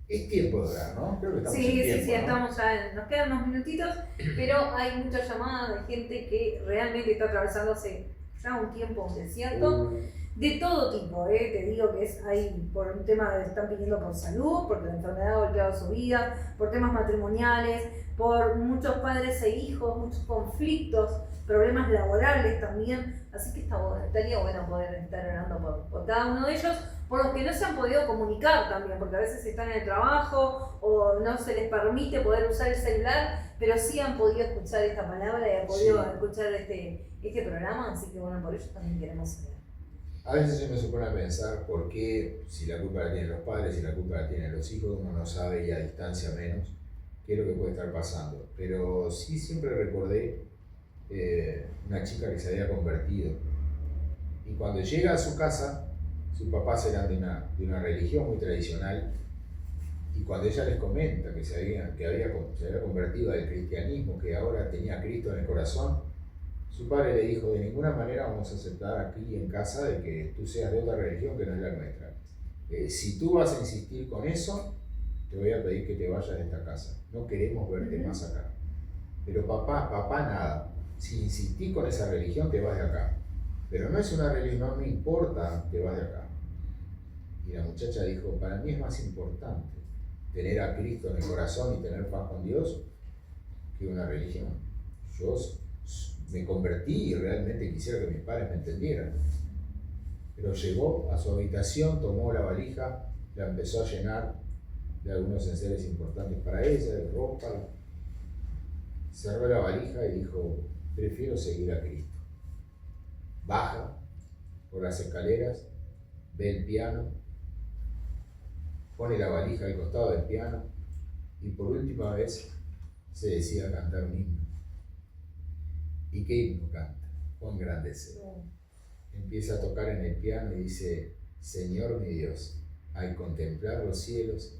Es tiempo de orar, ¿no? Creo que estamos en tiempo, sí, ¿no? estamos ya, nos quedan unos minutitos, pero hay muchas llamadas de gente que realmente está atravesándose ya un tiempo un desierto, de todo tipo, te digo que es ahí por un tema de están pidiendo por salud, porque la enfermedad ha golpeado su vida, por temas matrimoniales, por muchos padres e hijos, muchos conflictos, problemas laborales también, así que estaría bueno poder estar orando por cada uno de ellos, por los que no se han podido comunicar también, porque a veces están en el trabajo o no se les permite poder usar el celular, pero sí han podido escuchar esta palabra y han podido escuchar este programa, así que bueno, por ello también queremos orar. A veces yo me supone a pensar por qué, si la culpa la tienen los padres, si la culpa la tienen los hijos, uno no sabe y a distancia menos qué es lo que puede estar pasando. Pero sí siempre recordé una chica que se había convertido y cuando llega a su casa, sus papás eran de una religión muy tradicional y cuando ella les comenta que se había convertido al cristianismo, que ahora tenía a Cristo en el corazón, su padre le dijo, de ninguna manera vamos a aceptar aquí en casa de que tú seas de otra religión que no es la nuestra. Si tú vas a insistir con eso, te voy a pedir que te vayas de esta casa. No queremos verte más acá. Pero papá nada. Si insistís con esa religión, te vas de acá. Pero no es una religión, no me importa, te vas de acá. Y la muchacha dijo, para mí es más importante tener a Cristo en el corazón y tener paz con Dios que una religión. Yo me convertí y realmente quisiera que mis padres me entendieran. Pero llegó a su habitación, tomó la valija, la empezó a llenar de algunos enseres importantes para ella, de ropa. Cerró la valija y dijo, prefiero seguir a Cristo. Baja por las escaleras, ve el piano, pone la valija al costado del piano y por última vez se decide a cantar un himno. ¿Y qué himno canta? Cuán grande es Él. Empieza a tocar en el piano y dice, Señor mi Dios, al contemplar los cielos,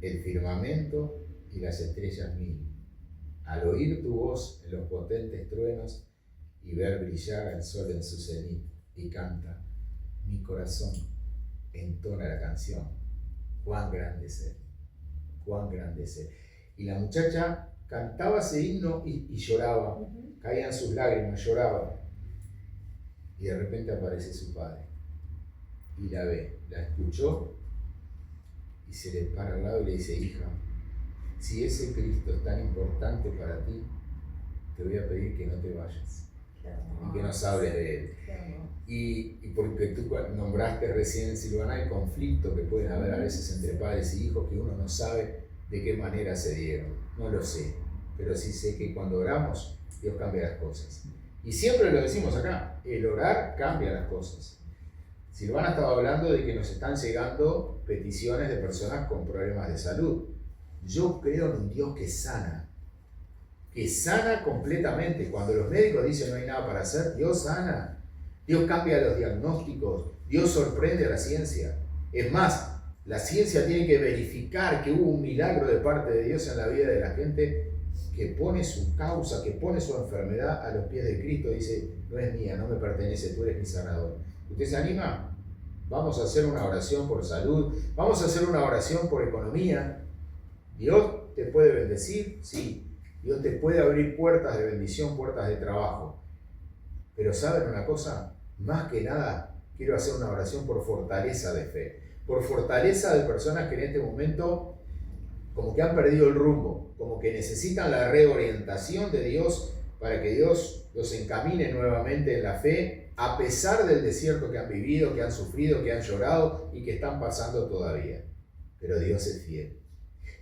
el firmamento y las estrellas mil, al oír tu voz en los potentes truenos y ver brillar al sol en su cenit, y canta, mi corazón entona la canción, cuán grande es Él, cuán grande es Él. Y la muchacha cantaba ese himno y lloraba, caían sus lágrimas, lloraba. Y de repente aparece su padre y la ve, la escuchó y se le para al lado y le dice, hija, si ese Cristo es tan importante para ti, te voy a pedir que no te vayas y que nos hables de él. Y porque tú nombraste recién, Silvana, el conflicto que pueden haber a veces entre padres y hijos, que uno no sabe de qué manera se dieron. No lo sé, pero sí sé que cuando oramos, Dios cambia las cosas. Y siempre lo decimos acá, el orar cambia las cosas. Silvana estaba hablando de que nos están llegando peticiones de personas con problemas de salud. Yo creo en un Dios que sana completamente. Cuando los médicos dicen no hay nada para hacer, Dios sana. Dios cambia los diagnósticos, Dios sorprende a la ciencia. Es más, la ciencia tiene que verificar que hubo un milagro de parte de Dios en la vida de la gente, que pone su causa, que pone su enfermedad a los pies de Cristo. Dice, no es mía, no me pertenece, tú eres mi sanador. ¿Usted se anima? Vamos a hacer una oración por salud, vamos a hacer una oración por economía. ¿Dios te puede bendecir? Sí. Dios te puede abrir puertas de bendición, puertas de trabajo. Pero ¿saben una cosa? Más que nada, quiero hacer una oración por fortaleza de fe, por fortaleza de personas que en este momento como que han perdido el rumbo, como que necesitan la reorientación de Dios para que Dios los encamine nuevamente en la fe, a pesar del desierto que han vivido, que han sufrido, que han llorado y que están pasando todavía. Pero Dios es fiel.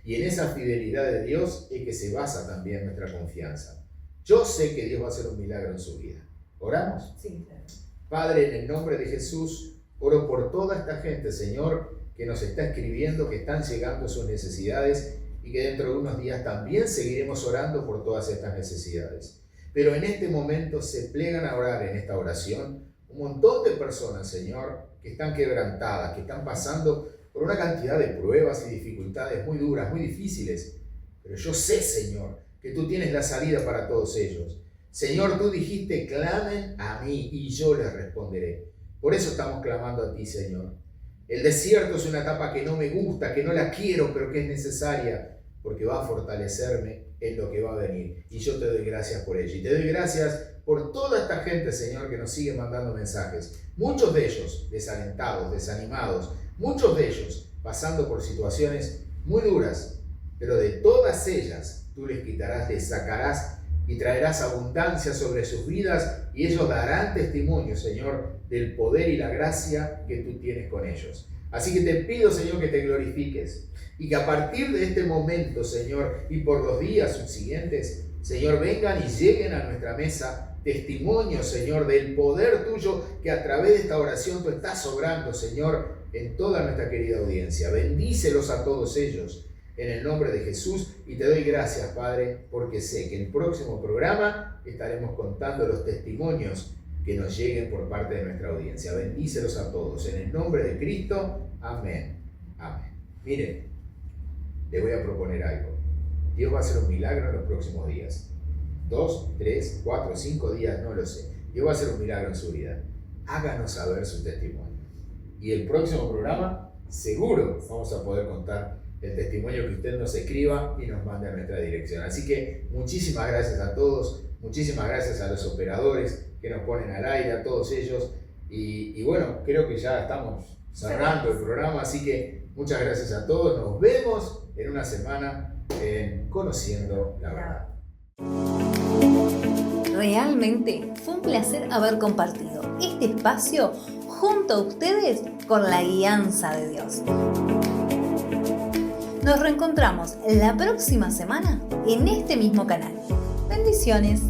Y en esa fidelidad de Dios es que se basa también nuestra confianza. Yo sé que Dios va a hacer un milagro en su vida. ¿Oramos? Sí, claro. Padre, en el nombre de Jesús, oro por toda esta gente, Señor, que nos está escribiendo, que están llegando sus necesidades y que dentro de unos días también seguiremos orando por todas estas necesidades. Pero en este momento se plegan a orar en esta oración un montón de personas, Señor, que están quebrantadas, que están pasando por una cantidad de pruebas y dificultades muy duras, muy difíciles. Pero yo sé, Señor, que tú tienes la salida para todos ellos. Señor, tú dijiste, clamen a mí y yo les responderé. Por eso estamos clamando a ti, Señor. El desierto es una etapa que no me gusta, que no la quiero, pero que es necesaria, porque va a fortalecerme en lo que va a venir. Y yo te doy gracias por ello. Y te doy gracias por toda esta gente, Señor, que nos sigue mandando mensajes. Muchos de ellos desalentados, desanimados. Muchos de ellos pasando por situaciones muy duras. Pero de todas ellas tú les quitarás, les sacarás y traerás abundancia sobre sus vidas, y ellos darán testimonio, Señor, del poder y la gracia que tú tienes con ellos. Así que te pido, Señor, que te glorifiques y que a partir de este momento, Señor, y por los días subsiguientes, Señor, vengan y lleguen a nuestra mesa testimonios, Señor, del poder tuyo que a través de esta oración tú estás obrando, Señor, en toda nuestra querida audiencia. Bendícelos a todos ellos en el nombre de Jesús, y te doy gracias, Padre, porque sé que en el próximo programa estaremos contando los testimonios que nos lleguen por parte de nuestra audiencia. Bendícelos a todos en el nombre de Cristo. Amén. Amén. Miren, les voy a proponer algo. Dios va a hacer un milagro en los próximos días. 2, 3, 4, 5 días, no lo sé. Dios va a hacer un milagro en su vida. Háganos saber su testimonio. Y el próximo programa, seguro, vamos a poder contar el testimonio que usted nos escriba y nos mande a nuestra dirección. Así que muchísimas gracias a todos, muchísimas gracias a los operadores que nos ponen al aire, a todos ellos. Y bueno, creo que ya estamos cerrando el programa, así que muchas gracias a todos. Nos vemos en una semana en Conociendo la Verdad. Realmente fue un placer haber compartido este espacio junto a ustedes con la guianza de Dios. Nos reencontramos la próxima semana en este mismo canal. Bendiciones.